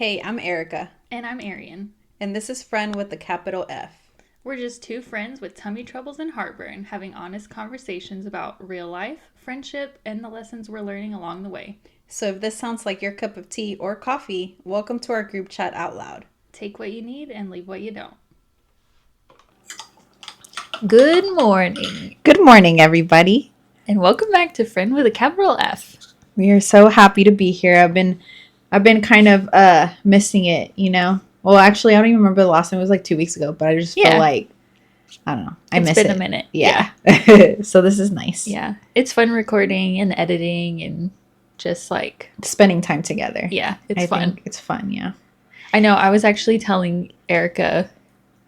Hey, I'm Erica, And I'm Arian. and this is Friend with the capital F. We're just two friends with tummy troubles and heartburn having honest conversations about real life, friendship, and the lessons we're learning along the way. So if this sounds like your cup of tea or coffee, welcome to our group chat out loud. Take what you need and leave what you don't. Good morning, Good morning, everybody. and welcome back to Friend with a capital F. We are so happy to be here. I've been kind of missing it, you know. Well, actually, I don't even remember the last time. It was like 2 weeks ago, but I just feel like I don't know. I miss it. It's been a minute. Yeah. So this is nice. Yeah. It's fun recording and editing and just like, Spending time together. yeah, I it's fun. think it's fun, yeah. I know. I was actually telling Erica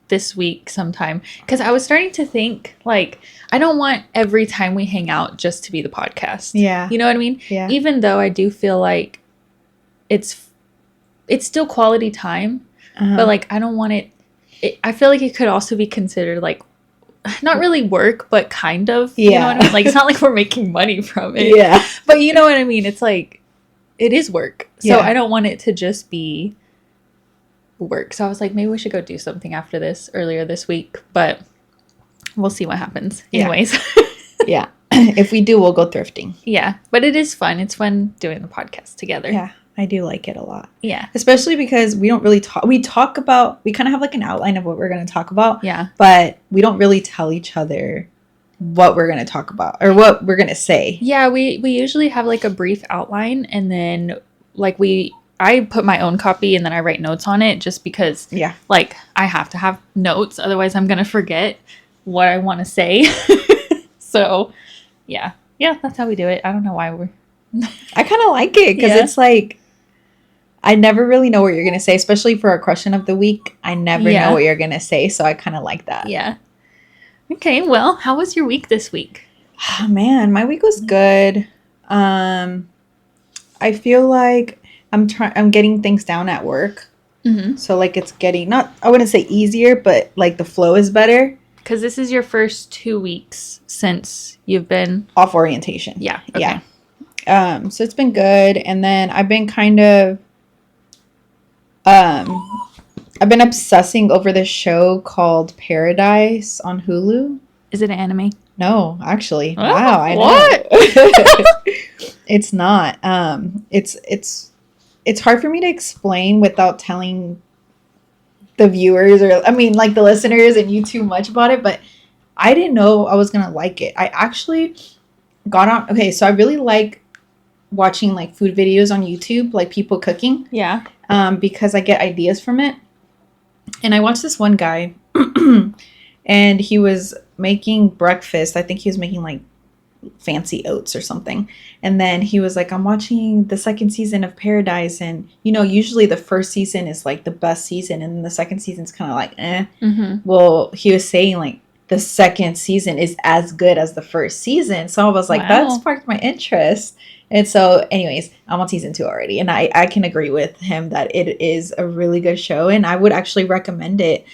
this week sometime because I was starting to think like, I don't want every time we hang out just to be the podcast. Yeah. You know what I mean? Yeah. Even though I do feel like it's still quality time. Uh-huh. But like I don't want I feel like it could also be considered like not really work but kind of, you know what I mean? Like it's not like we're making money from it, Yeah. but you know what I mean, it's like it is work, so Yeah. I don't want it to just be work. So I was like, maybe we should go do something after this earlier this week, but we'll see what happens. Yeah. Anyways. Yeah. If we do, we'll go thrifting. Yeah, but it is fun. It's fun doing the podcast together. Yeah. I do like it a lot. Yeah. Especially because we don't really talk. We talk about, we kind of have like an outline of what we're going to talk about. Yeah. But we don't really tell each other what we're going to talk about or what we're going to say. Yeah, we usually have like a brief outline, and then like I put my own copy and then I write notes on it just because Yeah. like I have to have notes, otherwise I'm going to forget what I want to say. So, yeah. Yeah, that's how we do it. I don't know why we're I kind of like it because Yeah. it's like, I never really know what you're going to say, especially for our question of the week. I never Yeah. know what you're going to say. So I kind of like that. Yeah. Okay, well, how was your week this week? Oh, man, my week was good. I feel like I'm getting things down at work. Mhm. So like it's getting I wouldn't say easier, but like the flow is better. Cuz this is your first 2 weeks since you've been Off orientation. Yeah. Okay. Yeah. So it's been good. And then I've been kind of I've been obsessing over this show called Paradise on Hulu. Is it an anime? No, actually. Oh, Wow, I know. what? It's not. It's hard for me to explain without telling the viewers or like the listeners and you too much about it, but I didn't know I was gonna like it. I actually got on. Okay, so I really like watching like food videos on YouTube, like people cooking, Yeah. because I get ideas from it. And I watched this one guy, and he was making breakfast. I think he was making like fancy oats or something. And then he was like, I'm watching the second season of Paradise, and usually the first season is like the best season, and then the second season's kind of like Mhm. Well, he was saying like the second season is as good as the first season. So I was like, that Wow. sparked my interest. And so anyways, I'm on season 2 already, and I can agree with him that it is a really good show, and I would actually recommend it.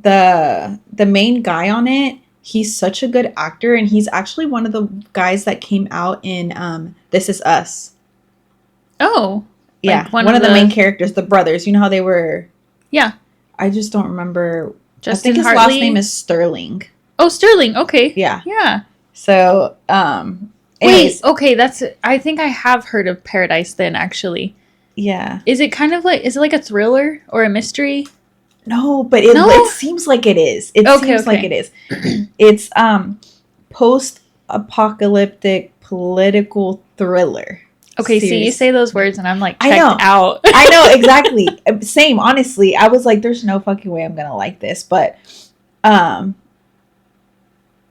The main guy on it, he's such a good actor, and he's actually one of the guys that came out in This Is Us. Oh. Yeah, Like one of the main characters, the brothers. You know how they were? Yeah. I just don't remember. I Justin think his Hartley. last name is Sterling. Oh, Sterling. Okay. Yeah. Yeah. So, anyways, Wait. Okay. I think I have heard of Paradise then, actually. yeah. Is it kind of like, is it like a thriller or a mystery? No, but No? it seems like it is. It Okay, seems like okay. it is. It's post-apocalyptic political thriller. Okay. See, you series. say those words and I'm like I checked know. out. I know, exactly. Same, honestly. I was like, there's no fucking way I'm gonna like this, but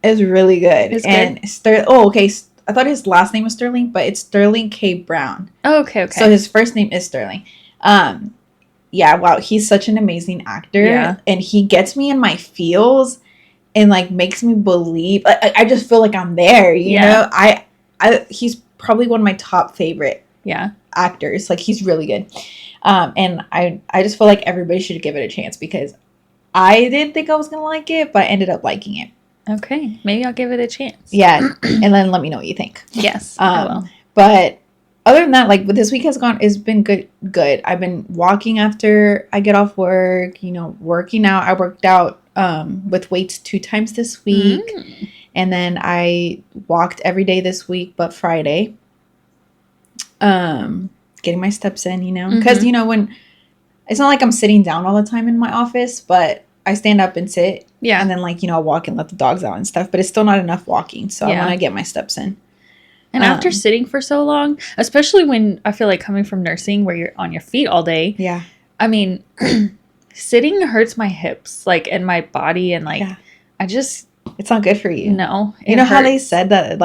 it's really good. It's and okay. I thought his last name was Sterling, but it's Sterling K. Brown. Oh, okay. Okay. So his first name is Sterling. Yeah, wow, he's such an amazing actor. Yeah. And he gets me in my feels and like makes me believe. I just feel like I'm there, you Yeah. know? He's probably one of my top favorite yeah. actors. Like, he's really good. And I just feel like everybody should give it a chance because I didn't think I was going to like it, but I ended up liking it. Okay. Maybe I'll give it a chance. Yeah. And then let me know what you think. Yes. I will. But other than that, like this week has been good. I've been walking after I get off work, working out. I worked out with weights 2 times this week. And then I walked every day this week but Friday. Getting my steps in, because when it's not like I'm sitting down all the time in my office, but I stand up and sit. Yeah. And then I'll walk and let the dogs out and stuff, but it's still not enough walking. So I want to get my steps in. And after sitting for so long, especially when I feel like coming from nursing where you're on your feet all day. Yeah. I mean, sitting hurts my hips, and my body, and it's not good for you. No. You know how they said that,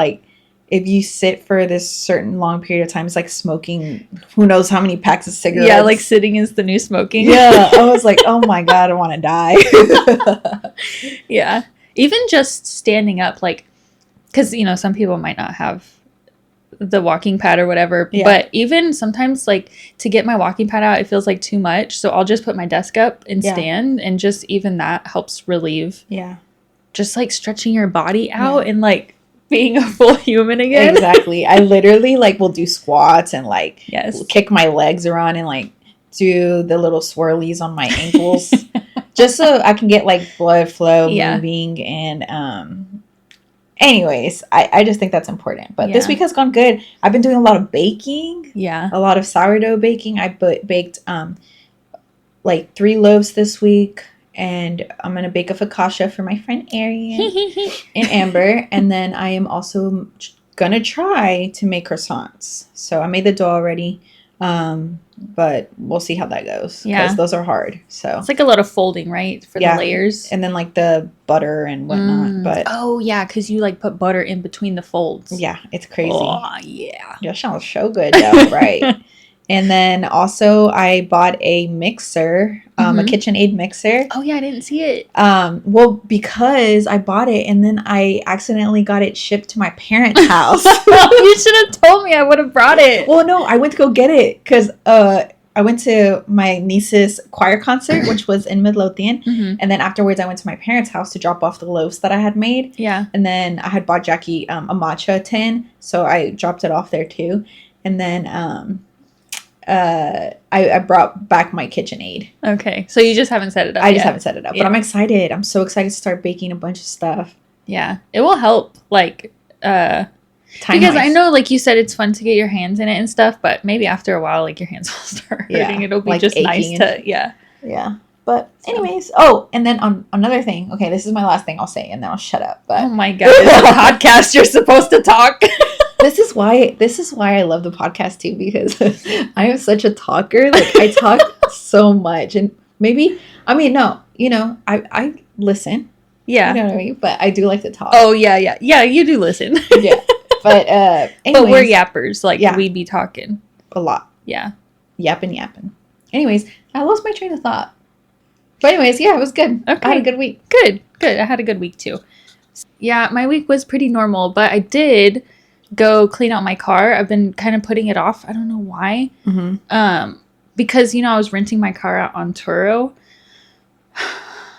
if you sit for this certain long period of time, it's like smoking who knows how many packs of cigarettes. Yeah, sitting is the new smoking. Yeah. I was like, oh my God, I want to die. Yeah. Even just standing up, because, some people might not have the walking pad or whatever, but even sometimes to get my walking pad out, it feels like too much. So I'll just put my desk up and stand, and just even that helps relieve. Yeah. Just stretching your body out and being a full human again. Exactly. I literally will do squats and yes, kick my legs around and do the little swirlies on my ankles just so I can get blood flow moving. And anyways, I just think that's important. But this week has gone good. I've been doing a lot of baking. Yeah. A lot of sourdough baking. I baked 3 loaves this week. And I'm going to bake a focaccia for my friend Arian and Amber. And then I am also going to try to make croissants. So I made the dough already. But we'll see how that goes. Yeah. Because those are hard. So it's a lot of folding, right? For the layers. And then the butter and whatnot. But oh, yeah. Because you put butter in between the folds. Yeah. It's crazy. Oh, yeah. That sounds so good though, right? And then also I bought a mixer, a KitchenAid mixer. Oh yeah, I didn't see it. Well, because I bought it and then I accidentally got it shipped to my parents' house. You should have told me. I would have brought it. Well, no, I went to go get it because I went to my niece's choir concert, which was in Midlothian. And then afterwards I went to my parents' house to drop off the loaves that I had made. Yeah. And then I had bought Jackie a matcha tin, so I dropped it off there too. And then I brought back my KitchenAid. Okay. So you just haven't set it up I just haven't set it up. But I'm excited. I'm so excited to start baking a bunch of stuff. Yeah. It will help, because I know, you said, it's fun to get your hands in it and stuff, but maybe after a while, your hands will start hurting. Yeah. It'll be just nice to, Yeah. But anyways, and then on another thing, okay, this is my last thing I'll say, and then I'll shut up. But oh my God, it's a podcast. You're supposed to talk. This is why I love the podcast too, because I am such a talker. I talk so much, and I listen. Yeah. You know what I mean? But I do like to talk. Oh yeah. Yeah, you do listen. Yeah. But anyways, but we're yappers. We be talking a lot. Yeah. Yapping. Anyways, I lost my train of thought. But anyways, yeah, it was good. Okay. I had a good week. Good. I had a good week too. Yeah, my week was pretty normal, but I did go clean out my car. I've been kind of putting it off. I don't know why. Because, I was renting my car out on Turo.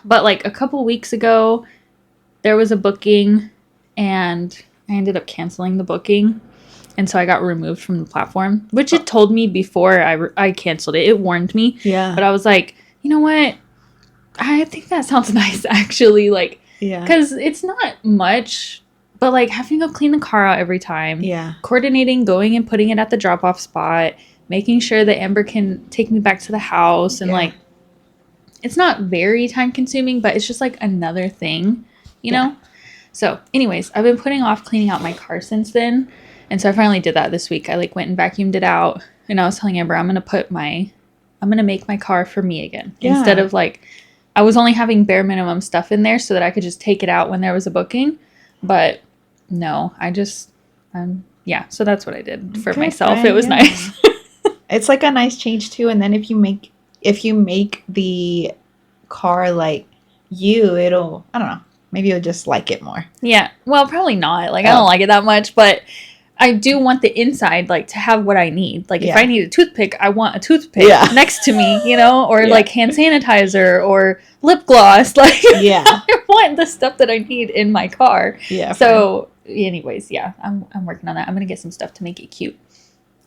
But a couple weeks ago, there was a booking and I ended up canceling the booking. And so I got removed from the platform, which it told me before I canceled it. It warned me. Yeah. But I was like, you know what? I think that sounds nice, actually. Yeah. Because it's not much, but having to go clean the car out every time. Yeah. Coordinating, going and putting it at the drop-off spot, making sure that Amber can take me back to the house. And it's not very time consuming, but it's just another thing, you know? So anyways, I've been putting off cleaning out my car since then. And so I finally did that this week. I went and vacuumed it out, and I was telling Amber, I'm going to make my car for me again. Yeah. Instead of I was only having bare minimum stuff in there so that I could just take it out when there was a booking. But no, so that's what I did for myself. It was nice. It's a nice change too. And then if you make the car it'll, I don't know, maybe you'll just like it more. Yeah. Well, probably not. I don't like it that much, but I do want the inside, to have what I need. If I need a toothpick, I want a toothpick next to me, or hand sanitizer or lip gloss. I want the stuff that I need in my car. Yeah. So anyways, I'm working on that. I'm going to get some stuff to make it cute.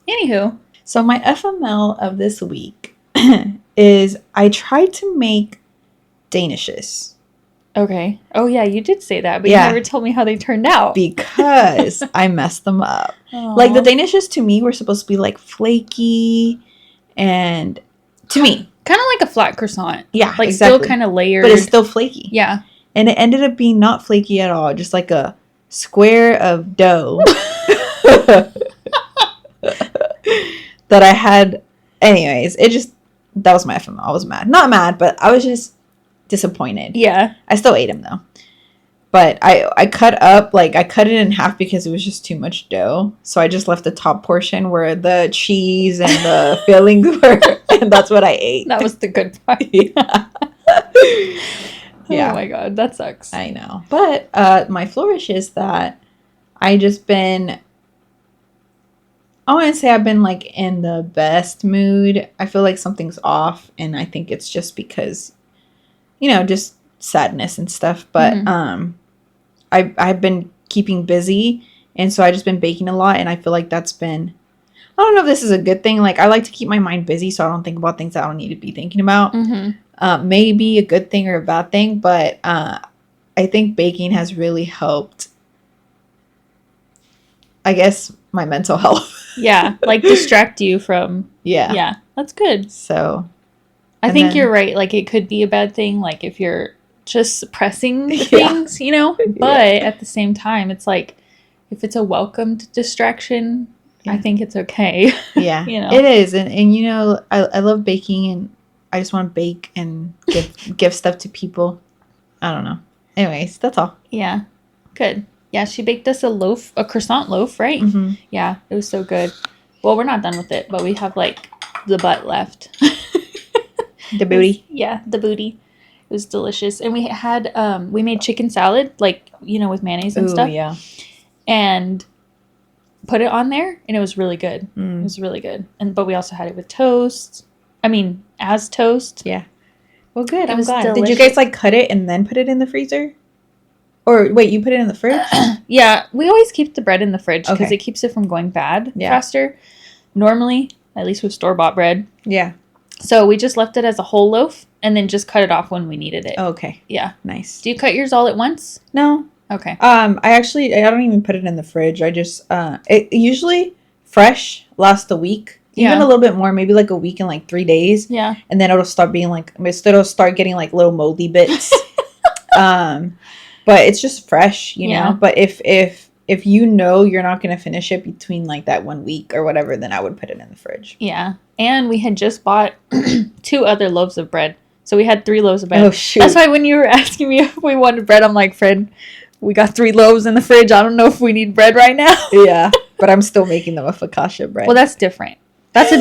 Anywho. So my FML of this week is I tried to make danishes. Okay. Oh, yeah, you did say that, but Yeah. you never told me how they turned out. Because I messed them up. Aw. Like, the danishes to me were supposed to be, like, flaky and... To me. Kind of like a flat croissant. Yeah, Like, exactly. still kind of layered. But it's still flaky. Yeah. And it ended up being not flaky at all. Just like a square of dough. That I had... Anyways, that was my FML. I was mad. Not mad, but I was just disappointed. Yeah. I still ate them, though. But I cut it in half because it was just too much dough. So I just left the top portion where the cheese and the fillings were. And that's what I ate. That was the good part. Yeah. Oh my God, that sucks. I know. But my flourish is that I want to say I've been like in the best mood. I feel like something's off, and I think it's just because, just sadness and stuff. But I've been keeping busy, and so I've just been baking a lot, and I feel like that's been, I don't know if this is a good thing. Like, I like to keep my mind busy so I don't think about things I don't need to be thinking about. Maybe a good thing or a bad thing, but I think baking has really helped, I guess, my mental health. Yeah, like distract you from... Yeah. Yeah, that's good. So... I think you're right. Like, it could be a bad thing, like, if you're just suppressing things, But at the same time, it's like, if it's a welcomed distraction, I think it's okay. Yeah, it is. And I love baking, and I just want to bake and give stuff to people. I don't know. Anyways, that's all. Yeah, good. Yeah, she baked us a croissant loaf, right? Mm-hmm. Yeah, it was so good. Well, we're not done with it, but we have, like, the butt left. The booty. The booty. It was delicious. And we had, we made chicken salad, like, with mayonnaise and stuff. Yeah. And put it on there, and it was really good. It was really good. But we also had it with toast. I mean, as toast. Yeah. Well, good. I'm glad. Delicious. Did you guys, like, cut it and then put it in the freezer? Or, wait, you put it in the fridge? Yeah, we always keep the bread in the fridge because Okay. it keeps it from going bad faster. Normally, at least with store-bought bread. Yeah. So we just left it as a whole loaf and then just cut it off when we needed it. Oh, okay. Yeah. Nice. Do you cut yours all at once? No. Okay. I don't even put it in the fridge. I just, it usually fresh lasts a week. Even a little bit more, maybe like a week and like 3 days. Yeah. And then it'll start being like, it'll start getting like little moldy bits. But it's just fresh, know. But if you're not going to finish it between like that 1 week or whatever, then I would put it in the fridge. Yeah. And we had just bought 2 other loaves of bread. So we had 3 loaves of bread. Oh, shoot. That's why when you were asking me if we wanted bread, I'm like, Fred, we got 3 loaves in the fridge. I don't know if we need bread right now. Yeah. But I'm still making them with focaccia bread. Well, that's different. That's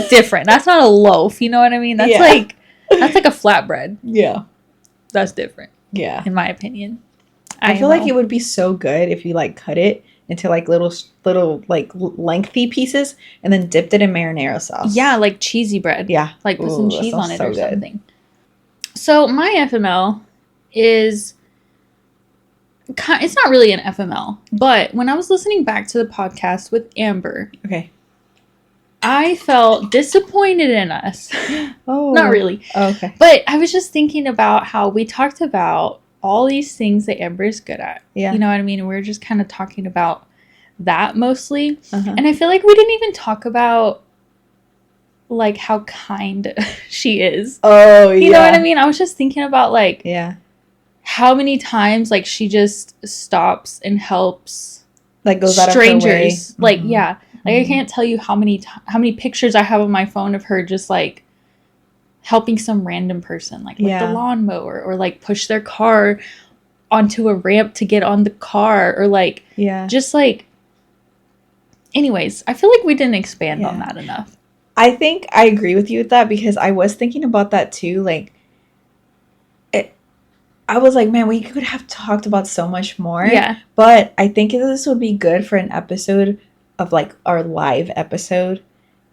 not a loaf. You know what I mean? That's like a flatbread. Yeah. That's different. Yeah. In my opinion. I feel like it would be so good if you like cut it into like little like lengthy pieces and then dipped it in marinara sauce. Yeah, like cheesy bread. Yeah. Like put some cheese on it or good. something. So my FML is... It's not really an FML, but when I was listening back to the podcast with Amber... Okay. I felt disappointed in us. Oh. Not really. Oh, okay. But I was just thinking about how we talked about all these things that Amber is good at. Yeah. You know what I mean? And we were just kind of talking about that mostly. Uh-huh. And I feel like we didn't even talk about like how kind she is. Oh, yeah. You know what I mean? I was just thinking about like how many times like she just stops and helps like goes out strangers. of her way. Like Like, I can't tell you how many pictures I have on my phone of her just, like, helping some random person, like, with the lawnmower, or, like, push their car onto a ramp to get on the car, or, like, just, like, anyways, I feel like we didn't expand on that enough. I think I agree with you with that, because I was thinking about that, too, like, I was like, man, we could have talked about so much more. Yeah. But I think this would be good for an episode of, like, our live episode.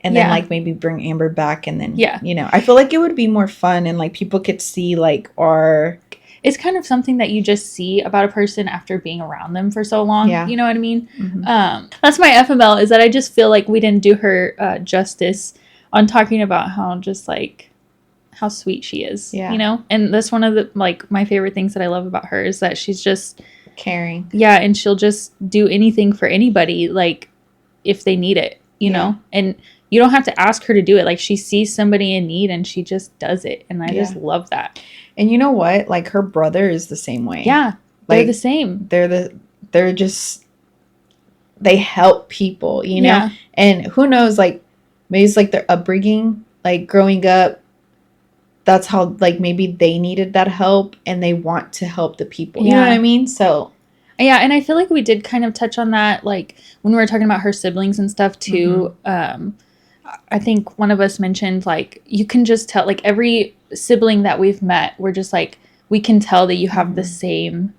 And then, like, maybe bring Amber back. And then, you know, I feel like it would be more fun. And, like, people could see, like, our... it's kind of something that you just see about a person after being around them for so long. Yeah. You know what I mean? Mm-hmm. That's my FML, is that I just feel like we didn't do her justice on talking about how just like how sweet she is. Yeah. You know? And that's one of the like my favorite things that I love about her is that she's just caring. Yeah, and she'll just do anything for anybody, like if they need it, you know? And you don't have to ask her to do it. Like she sees somebody in need and she just does it. And I just love that. And you know what? Like her brother is the same way. Yeah. They're Like, the same. They're just, they help people, you know? Yeah. And who knows, like maybe it's like their upbringing, like growing up, that's how like maybe they needed that help and they want to help the people. You know what I mean? So yeah, and I feel like we did kind of touch on that like when we were talking about her siblings and stuff too. I think one of us mentioned like you can just tell like every sibling that we've met, we're just like we can tell that you have the same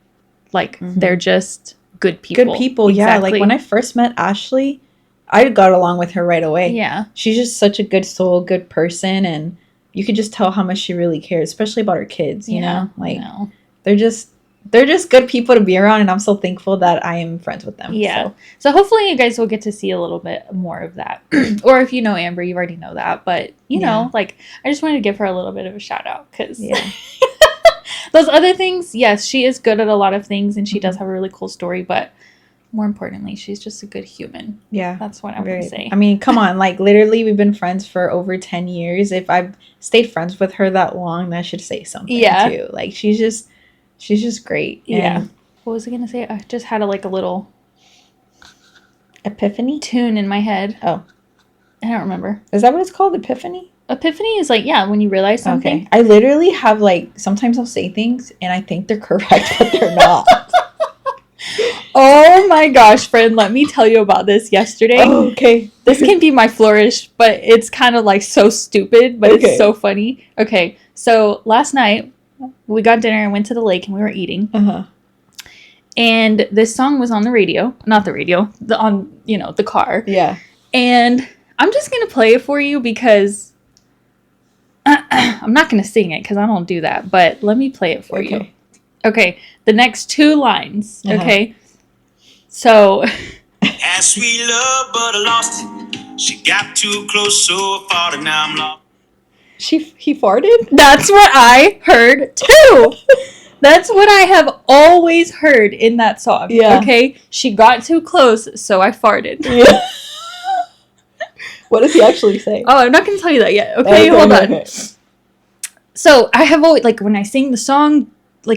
like they're just good people. Good people, yeah. Like when I first met Ashley, I got along with her right away. Yeah. She's just such a good soul, good person, and you could just tell how much she really cares, especially about her kids, you know? Like they're just good people to be around, and I'm so thankful that I am friends with them. Yeah. So hopefully you guys will get to see a little bit more of that. Or if you know Amber, you already know that. But, you know, like, I just wanted to give her a little bit of a shout out because those other things, yes, she is good at a lot of things and she does have a really cool story. But more importantly, she's just a good human. Yeah. That's what I'm going to say. I mean, come on. Like, literally, we've been friends for over 10 years. If I've stayed friends with her that long, that should say something, too. Like, she's just great. And what was I going to say? I just had a little epiphany tune in my head. Oh. I don't remember. Is that what it's called? Epiphany? Epiphany is like, when you realize something. Okay. I literally have sometimes I'll say things and I think they're correct, but they're not. Oh my gosh, friend, let me tell you about this yesterday. Oh, okay. This can be my flourish, but it's kind of so stupid, but it's so funny. Okay, so last night we got dinner and went to the lake and we were eating. And this song was on the radio. Not the radio, the car. Yeah. And I'm just going to play it for you because I'm not going to sing it because I don't do that, but let me play it for you. Okay, the next two lines, okay? So... As we love, but I lost it. She got too close, so I fought, and now I'm lost. He farted? That's what I heard, too! That's what I have always heard in that song, okay? She got too close, so I farted. Yeah. What does he actually say? Oh, I'm not going to tell you that yet, okay? Hold on. Okay. So, I have always, when I sing the song...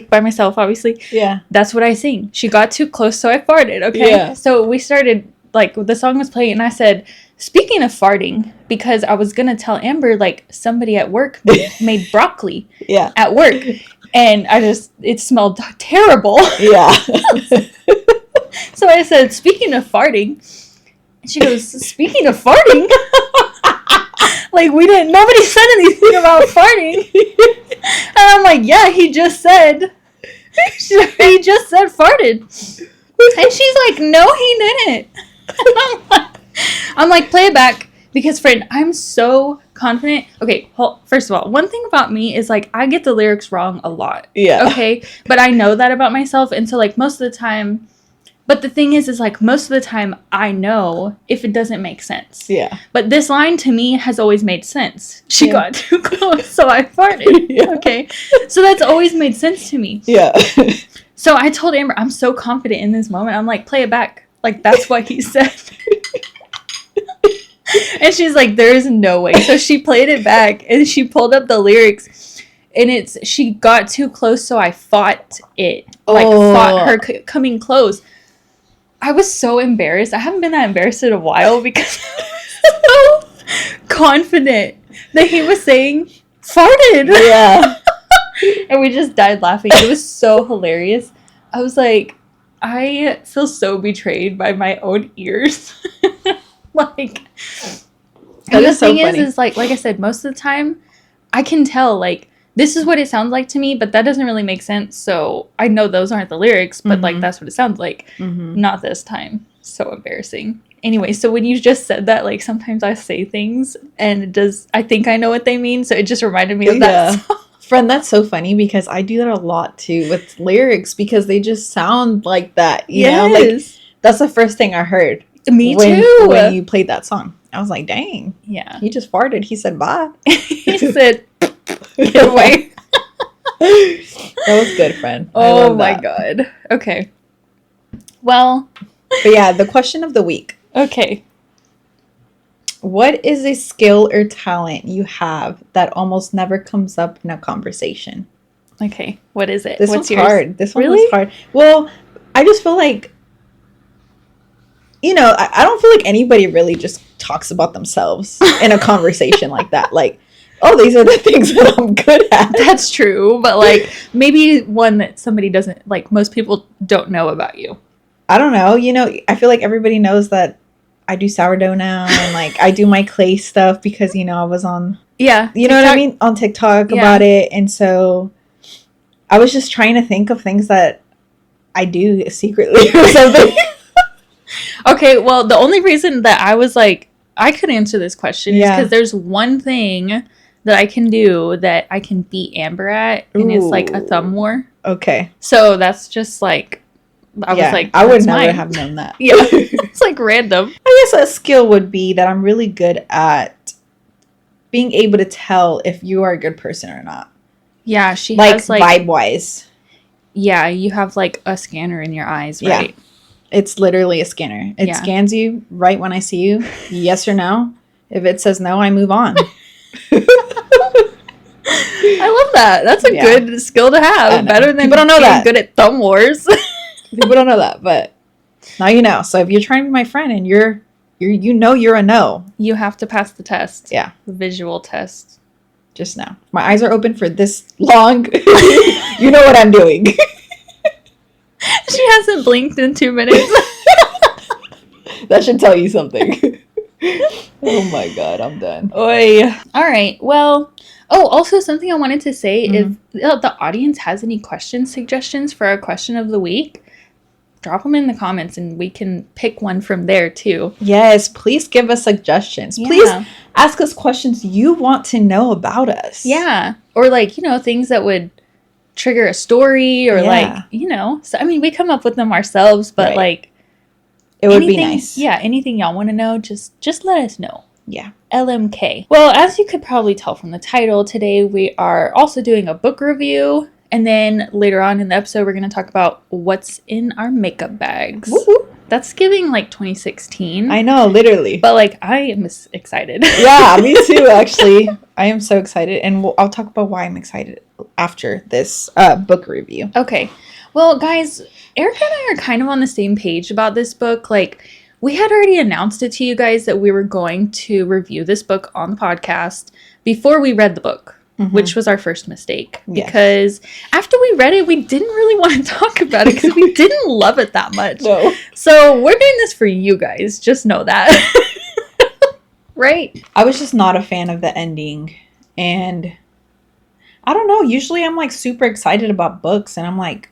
by myself, obviously. Yeah. That's what I sing. She got too close, so I farted, okay? Yeah. So we started, the song was playing, and I said, speaking of farting, because I was going to tell Amber, somebody at work made broccoli at work. And it smelled terrible. Yeah. So I said, speaking of farting. And she goes, speaking of farting? Nobody said anything about farting. And I'm like, yeah, he just said farted. And she's like, no, he didn't. And I'm like, play it back. Because, friend, I'm so confident. Okay, first of all, one thing about me is, I get the lyrics wrong a lot. Yeah. Okay? But I know that about myself. And so, most of the time... But the thing is most of the time, I know if it doesn't make sense. Yeah. But this line, to me, has always made sense. She got too close, so I farted. Yeah. Okay? So that's always made sense to me. Yeah. So I told Amber, I'm so confident in this moment. I'm like, play it back. That's what he said. And she's like, there is no way. So she played it back, and she pulled up the lyrics. And she got too close, so I fought it. Fought her coming close. I was so embarrassed. I haven't been that embarrassed in a while because I was so confident that he was saying farted. Yeah. And we just died laughing. It was so hilarious. I was like, I feel so betrayed by my own ears. And the thing is like I said, most of the time I can tell this is what it sounds like to me, but that doesn't really make sense. So I know those aren't the lyrics, but that's what it sounds like. Not this time. So embarrassing. Anyway, so when you just said that, sometimes I say things and I think I know what they mean. So it just reminded me of that song. Friend, that's so funny because I do that a lot too with lyrics because they just sound like that, you know? Like, that's the first thing I heard. Me when, too. When you played that song. I was like, dang. Yeah. He just farted. He said, bye. He said, get away. That was good, friend. Oh my God. Okay. Well. But yeah, the question of the week. Okay. What is a skill or talent you have that almost never comes up in a conversation? Okay. What is it? This What's one's yours? hard. This one Really? was hard. Well, I just feel like, you know, I don't feel like anybody really just talks about themselves in a conversation like that. Like, oh, these are the things that I'm good at. That's true. But like maybe one that somebody doesn't, like most people don't know about you. I don't know. You know, I feel like everybody knows that I do sourdough now and like I do my clay stuff because, you know, I was on, Yeah. you know what I mean? On TikTok about it. And so I was just trying to think of things that I do secretly or something. Okay, well, the only reason that I was like, I could answer this question is because there's one thing that I can do that I can beat Amber at, and it's like a thumb war. Okay. So that's just like, I was like, I would never mine. have known that. Yeah, it's like random. I guess a skill would be that I'm really good at being able to tell if you are a good person or not. Yeah, she like, has like vibe-wise. Yeah, you have like a scanner in your eyes, right? Yeah. It's literally a scanner. It scans you right when I see you, yes or no. If it says no, I move on. I love that. That's a good skill to have. Better than people don't know that. Good at thumb wars. People don't know that, but now you know. So if you're trying to be my friend and you're a no, you have to pass the test. Yeah, the visual test. Just now, my eyes are open for this long. You know what I'm doing. She hasn't blinked in 2 minutes. That should tell you something. Oh my God, I'm done. Oy. All right. Well, also something I wanted to say, if the audience has any questions, suggestions for our question of the week, drop them in the comments and we can pick one from there too. Yes, please give us suggestions. Yeah. Please ask us questions you want to know about us. Yeah. Or like, you know, things that would trigger a story or like, you know, so I mean, we come up with them ourselves, but like it would be nice. Yeah, anything y'all want to know, just let us know. Yeah. LMK. Well, as you could probably tell from the title, today we are also doing a book review, and then later on in the episode we're going to talk about what's in our makeup bags. Woo-hoo. That's giving like 2016. I know, literally. But like I am excited. Yeah, me too, actually. I am so excited, and I'll talk about why I'm excited after this book review. Okay. Well, guys, Erica and I are kind of on the same page about this book. Like, we had already announced it to you guys that we were going to review this book on the podcast before we read the book, which was our first mistake. Yes. Because after we read it, we didn't really want to talk about it because we didn't love it that much. No. So we're doing this for you guys. Just know that. Right? I was just not a fan of the ending. And I don't know. Usually I'm like super excited about books and I'm like,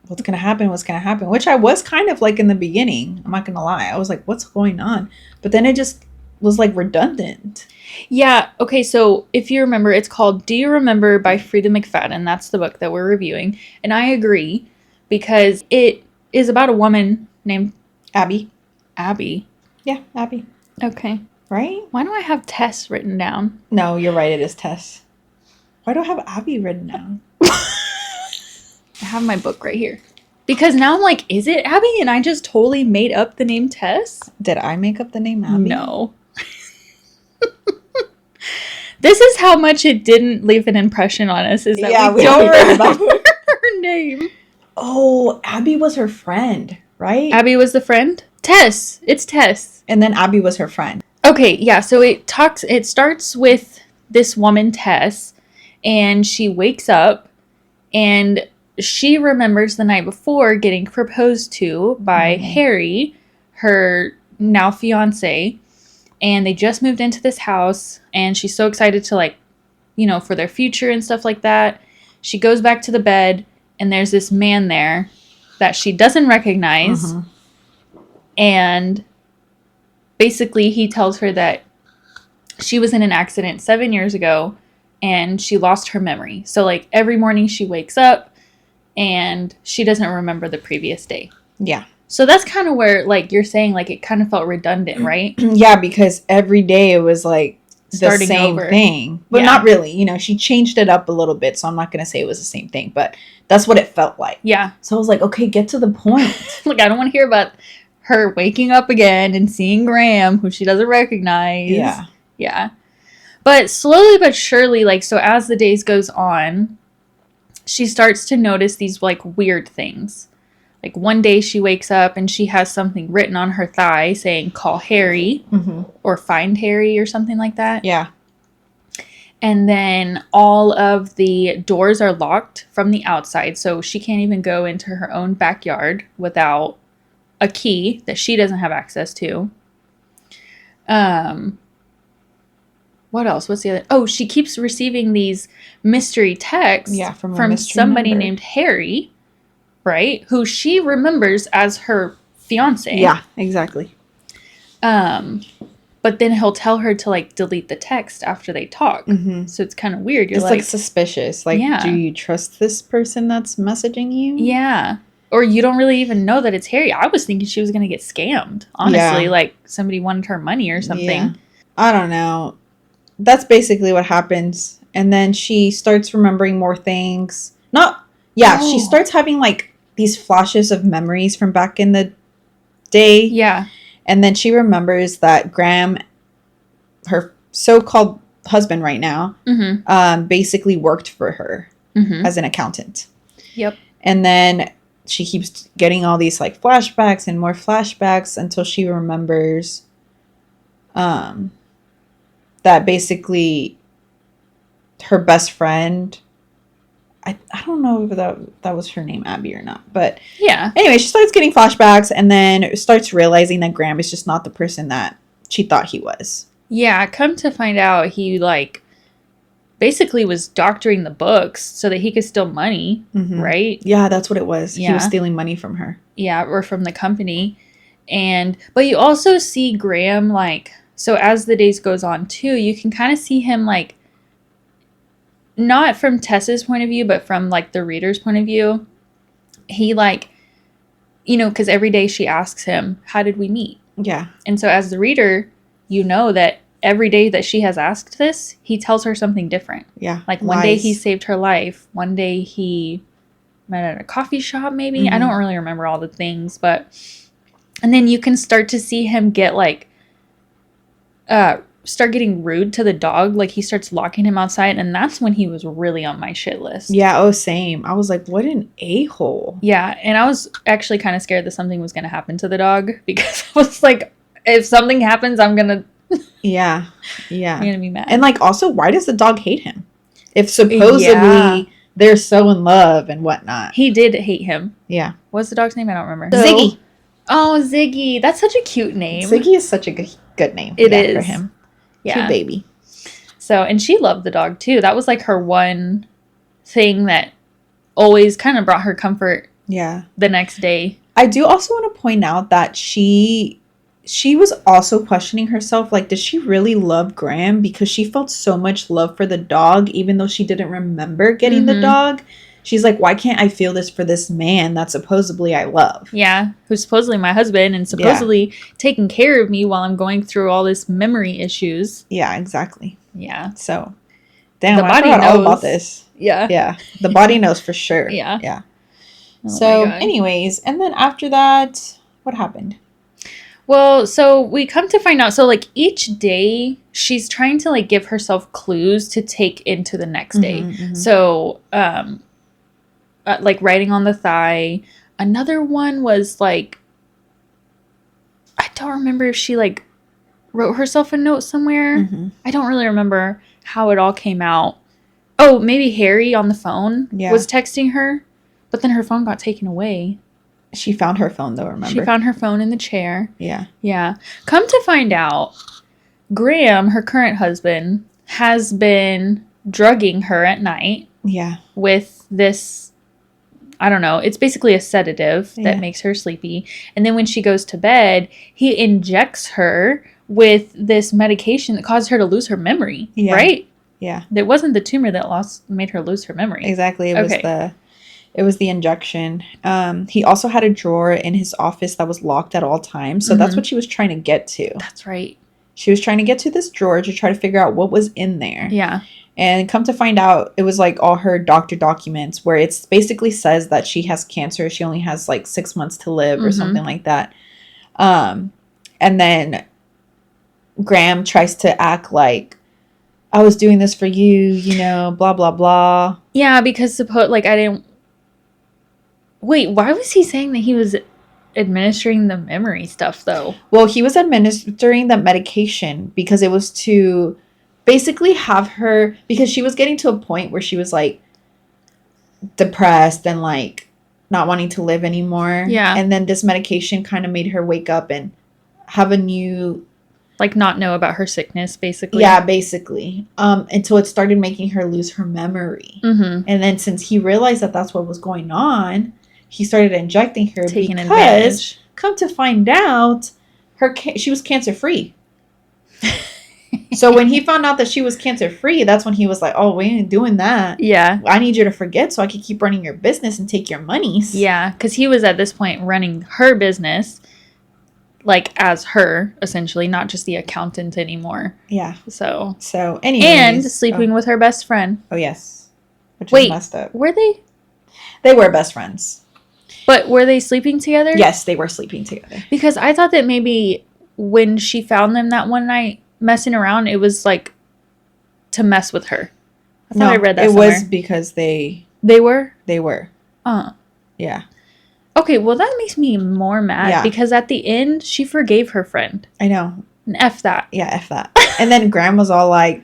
what's going to happen? What's going to happen? Which I was kind of like in the beginning. I'm not going to lie. I was like, what's going on? But then it just was like redundant. Yeah. Okay. So if you remember, it's called Do You Remember by Frieda McFadden. That's the book that we're reviewing. And I agree because it is about a woman named Abby. Abby. Yeah, Abby. Okay. Right? Why do I have Tess written down? No, you're right. It is Tess. Why do I have Abby written down? I have my book right here. Because now I'm like, is it Abby? And I just totally made up the name Tess. Did I make up the name Abby? No. This is how much it didn't leave an impression on us, is that we don't remember her name. Oh, Abby was her friend, right? Abby was the friend? Tess. It's Tess. And then Abby was her friend. Okay, yeah, so it starts with this woman, Tess, and she wakes up and she remembers the night before getting proposed to by Harry, her now fiance, and they just moved into this house, and she's so excited to, like, you know, for their future and stuff like that. She goes back to the bed, and there's this man there that she doesn't recognize, and basically he tells her that she was in an accident 7 years ago, and she lost her memory. So, like, every morning she wakes up and she doesn't remember the previous day. Yeah. So that's kind of where, like, you're saying, like, it kind of felt redundant, right? Yeah, because every day it was like the Starting same over. thing. But Yeah. not really. You know, she changed it up a little bit, so I'm not going to say it was the same thing. But that's what it felt like. Yeah. So I was like, okay, get to the point. Like, I don't want to hear about her waking up again and seeing Graham, who she doesn't recognize. Yeah. Yeah. But slowly but surely, like, so as the days goes on, she starts to notice these, like, weird things. Like, one day she wakes up and she has something written on her thigh saying, call Harry, or find Harry, or something like that. Yeah. And then all of the doors are locked from the outside, so she can't even go into her own backyard without a key that she doesn't have access to. What else? What's the other? Oh, she keeps receiving these mystery texts from a from mystery somebody number. named Harry, right? Who she remembers as her fiance. Yeah, exactly. But then he'll tell her to, like, delete the text after they talk. Mm-hmm. So it's kind of weird. You're It's like suspicious. Like, Yeah. do you trust this person that's messaging you? yeah. Or you don't really even know that it's Harry. I was thinking she was going to get scammed. Honestly, Yeah. like somebody wanted her money or something. Yeah. I don't know. That's basically what happens. And then she starts remembering more things. She Oh. starts having, like, these flashes of memories from back in the day. Yeah. And then she remembers that Graham, her so-called husband right now, Mm-hmm. basically worked for her Mm-hmm. as an accountant. Yep. And then she keeps getting all these, like, flashbacks and more flashbacks until she remembers that basically her best friend, I don't know if that was her name, Abby, or not. But Yeah. anyway, she starts getting flashbacks and then starts realizing that Graham is just not the person that she thought he was. Yeah. Come to find out, he, like, basically was doctoring the books so that he could steal money, Mhm. right? Yeah, that's what it was. He was Yeah. stealing money from her. Yeah, or from the company. But you also see Graham, like, so as the days goes on too, you can kind of see him, like, not from Tessa's point of view, but from, like, the reader's point of view. He, like, you know, because every day she asks him, how did we meet? Yeah. And so as the reader, you know that every day that she has asked this, he tells her something different. Yeah. Like, one day Lies. he saved her life. One day he met at a coffee shop, maybe. I Mhm. don't really remember all the things, but... And then you can start to see him get, like... start getting rude to the dog. Like, he starts locking him outside, and that's when he was really on my shit list. Yeah, oh, same. I was like, what an a-hole. Yeah, and I was actually kind of scared that something was going to happen to the dog, because I was like, if something happens, I'm going Yeah. Yeah. to be mad. And, like, also, why does the dog hate him? If supposedly Yeah. they're so in love and whatnot. He did hate him. Yeah. What's the dog's name? I don't remember. Ziggy. Oh, Ziggy. That's such a cute name. Ziggy is such a good name. It for is. him. Yeah. Cute baby. So, and she loved the dog too. That was like her one thing that always kind of brought her comfort Yeah. the next day. I do also want to point out that she was also questioning herself, like, did she really love Graham? Because she felt so much love for the dog, even though she didn't remember getting the Mhm. dog. She's like, why can't I feel this for this man that supposedly I love? Yeah, who's supposedly my husband and supposedly taking care of me while I'm going through all this memory issues. Yeah, exactly. Yeah. So, damn, The I body forgot all knows. about this. Yeah. Yeah, the body knows for sure. Yeah. Yeah. Oh So, my God. anyways, and then after that, what happened? Well, so we come to find out, so like each day she's trying to like give herself clues to take into the next day. Mhm, mhm. So, like writing on the thigh. Another one was like, I don't remember if she like wrote herself a note somewhere. Mhm. I don't really remember how it all came out. Oh, maybe Harry on the phone Yeah. was texting her, but then her phone got taken away. She found her phone, though, remember? She found her phone in the chair. Yeah. Yeah. Come to find out, Graham, her current husband, has been drugging her at night Yeah. with this, I don't know, it's basically a sedative that Yeah. makes her sleepy. And then when she goes to bed, he injects her with this medication that causes her to lose her memory, Yeah. right? Yeah. It wasn't the tumor that made her lose her memory. Exactly. Okay. It was the injection. He also had a drawer in his office that was locked at all times. So that's what she was trying to get to. That's right. She was trying to get to this drawer to try to figure out what was in there. Yeah. And come to find out, it was like all her doctor documents where it basically says that she has cancer. She only has like 6 months to live or something like that. And then Graham tries to act like, I was doing this for you, you know, blah, blah, blah. Yeah, because I didn't... Wait, why was he saying that he was administering the memory stuff, though? Well, he was administering the medication because it was to basically have her... Because she was getting to a point where she was, like, depressed and, like, not wanting to live anymore. Yeah. And then this medication kind of made her wake up and have a new... Like, not know about her sickness, basically. Yeah, basically. Until it started making her lose her memory. Mm-hmm. And then since he realized that that's what was going on... He started injecting her Taking because, advantage. come to find out, she was cancer-free. So when he found out that she was cancer-free, that's when he was like, oh, we ain't doing that. Yeah. I need you to forget so I can keep running your business and take your monies. Yeah, because he was at this point running her business, like, as her, essentially, not just the accountant anymore. Yeah. So anyways. and sleeping with her best friend. Oh, yes. Which Wait, is messed up. Were they? They were best friends. But were they sleeping together? Yes, they were sleeping together. Because I thought that maybe when she found them that one night messing around, it was like to mess with her. I thought I read that somewhere. It was because they were? They were. Yeah. Okay, well that makes me more mad because at the end she forgave her friend. I know. And F that. Yeah, F that. And then Graham was all like,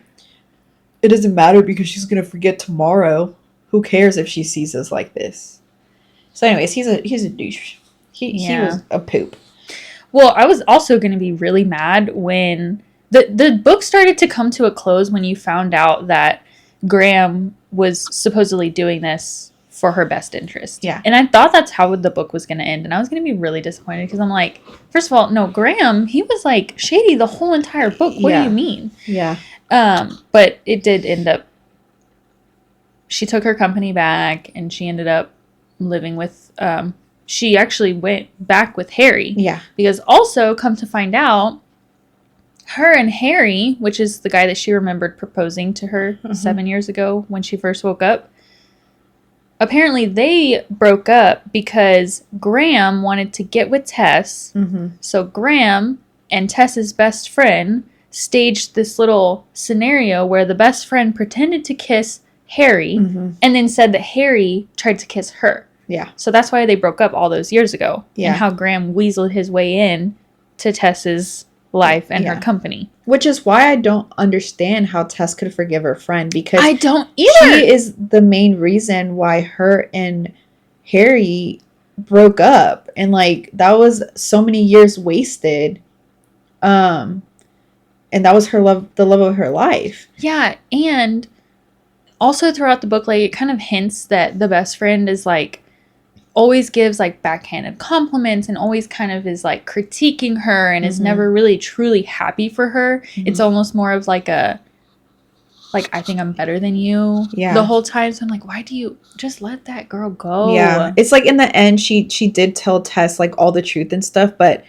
it doesn't matter because she's going to forget tomorrow. Who cares if she sees us like this? So anyways, he's a douche. He was a poop. Well, I was also going to be really mad when the book started to come to a close when you found out that Graham was supposedly doing this for her best interest. Yeah. And I thought that's how the book was going to end. And I was going to be really disappointed because I'm like, first of all, no, Graham, he was like shady the whole entire book. What do you mean? Yeah. But it did end up, she took her company back and she ended up living with, she actually went back with Harry. Yeah. Because also, come to find out, her and Harry, which is the guy that she remembered proposing to her 7 years ago when she first woke up, apparently they broke up because Graham wanted to get with Tess. Mm-hmm. So Graham and Tess's best friend staged this little scenario where the best friend pretended to kiss Harry and then said that Harry tried to kiss her. Yeah. So that's why they broke up all those years ago. Yeah. And how Graham weaseled his way in to Tess's life and her company. Which is why I don't understand how Tess could forgive her friend, because I don't either. She is the main reason why her and Harry broke up. And like that was so many years wasted. And that was the love of her life. Yeah, and also throughout the book, like it kind of hints that the best friend is like always gives like backhanded compliments and always kind of is like critiquing her and is never really truly happy for her. It's almost more of like a like, I think I'm better than you the whole time. So I'm like, why do you just let that girl go? Yeah. It's like in the end, she did tell Tess like all the truth and stuff. But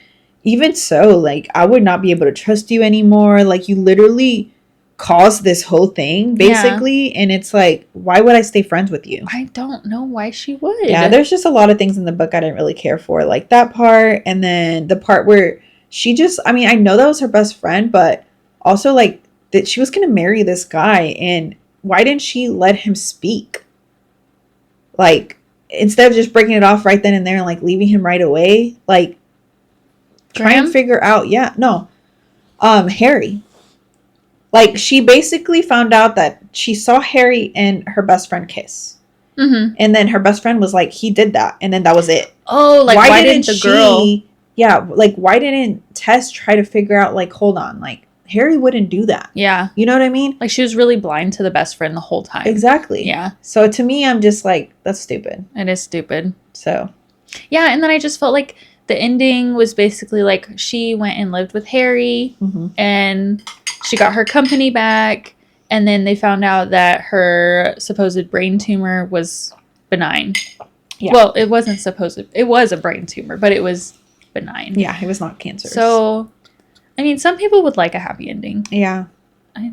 even so, like, I would not be able to trust you anymore. Like, you literally caused this whole thing, basically. Yeah. And it's like, why would I stay friends with you? I don't know why she would. Yeah, there's just a lot of things in the book I didn't really care for. Like that part. And then the part where she just, I mean, I know that was her best friend, but also like that she was going to marry this guy. And why didn't she let him speak? Like, instead of just breaking it off right then and there and like leaving him right away, like try and figure out. Yeah, no. Harry. Like, she basically found out that she saw Harry and her best friend kiss. Mm-hmm. And then her best friend was like, he did that. And then that was it. Oh, like, why didn't the girl... Yeah, like, why didn't Tess try to figure out, like, hold on, like, Harry wouldn't do that. Yeah. You know what I mean? Like, she was really blind to the best friend the whole time. Exactly. Yeah. So, to me, I'm just like, that's stupid. It is stupid. So. Yeah, and then I just felt like the ending was basically, like, she went and lived with Harry, and... she got her company back, And then they found out that her supposed brain tumor was benign. Yeah. Well, it wasn't supposed. It was a brain tumor, but it was benign. Yeah, it was not cancerous. So, I mean, some people would like a happy ending. Yeah. I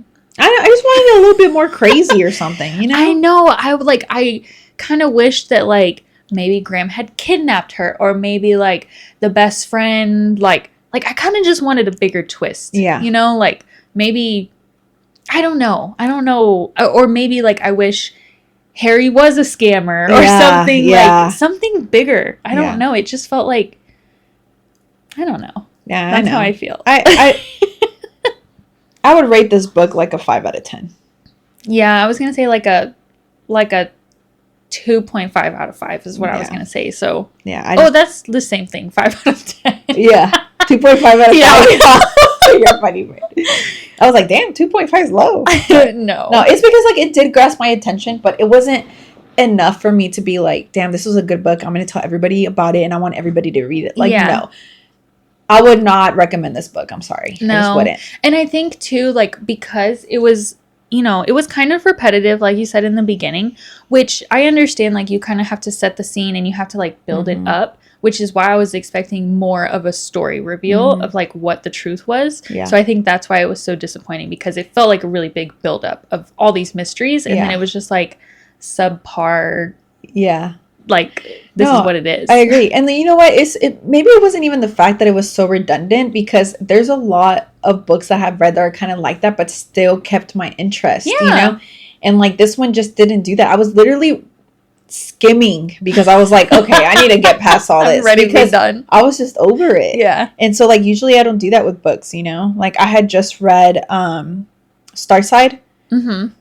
just wanted it a little bit more crazy or something, you know? I know. I kind of wish that, like, maybe Graham had kidnapped her, or maybe, like, the best friend, like I kind of just wanted a bigger twist. Yeah. You know, like, maybe, I don't know. Or maybe, like, I wish Harry was a scammer or something, like, something bigger. I don't know. It just felt like, I don't know. Yeah, That's I know. how I feel. I would rate this book like a 5 out of 10. Yeah, I was going to say like a 2.5 out of 5 is what I was going to say. So, yeah. That's the same thing. 5 out of 10. Yeah. 2.5 out of 5. Yeah. You're funny. I was like, damn, 2.5 is low. No, it's because, like, it did grasp my attention, but it wasn't enough for me to be like, damn, this was a good book. I'm going to tell everybody about it, and I want everybody to read it. Like, no. I would not recommend this book. I'm sorry. No. I just wouldn't. And I think, too, like, because it was, you know, it was kind of repetitive, like you said in the beginning, which I understand, like, you kind of have to set the scene and you have to, like, build it up, which is why I was expecting more of a story reveal of, like, what the truth was. Yeah. So I think that's why it was so disappointing, because it felt like a really big buildup of all these mysteries, and then it was just, like, subpar. Yeah. Like, this is what it is. I agree. And then, you know what? Maybe it wasn't even the fact that it was so redundant, because there's a lot of books that I've read that are kind of like that, but still kept my interest, you know? And, like, this one just didn't do that. I was literally skimming because I was like, okay, I need to get past all this. I'm ready to be done. I was just over it. Yeah. And so, like, usually I don't do that with books, you know? Like, I had just read Starside.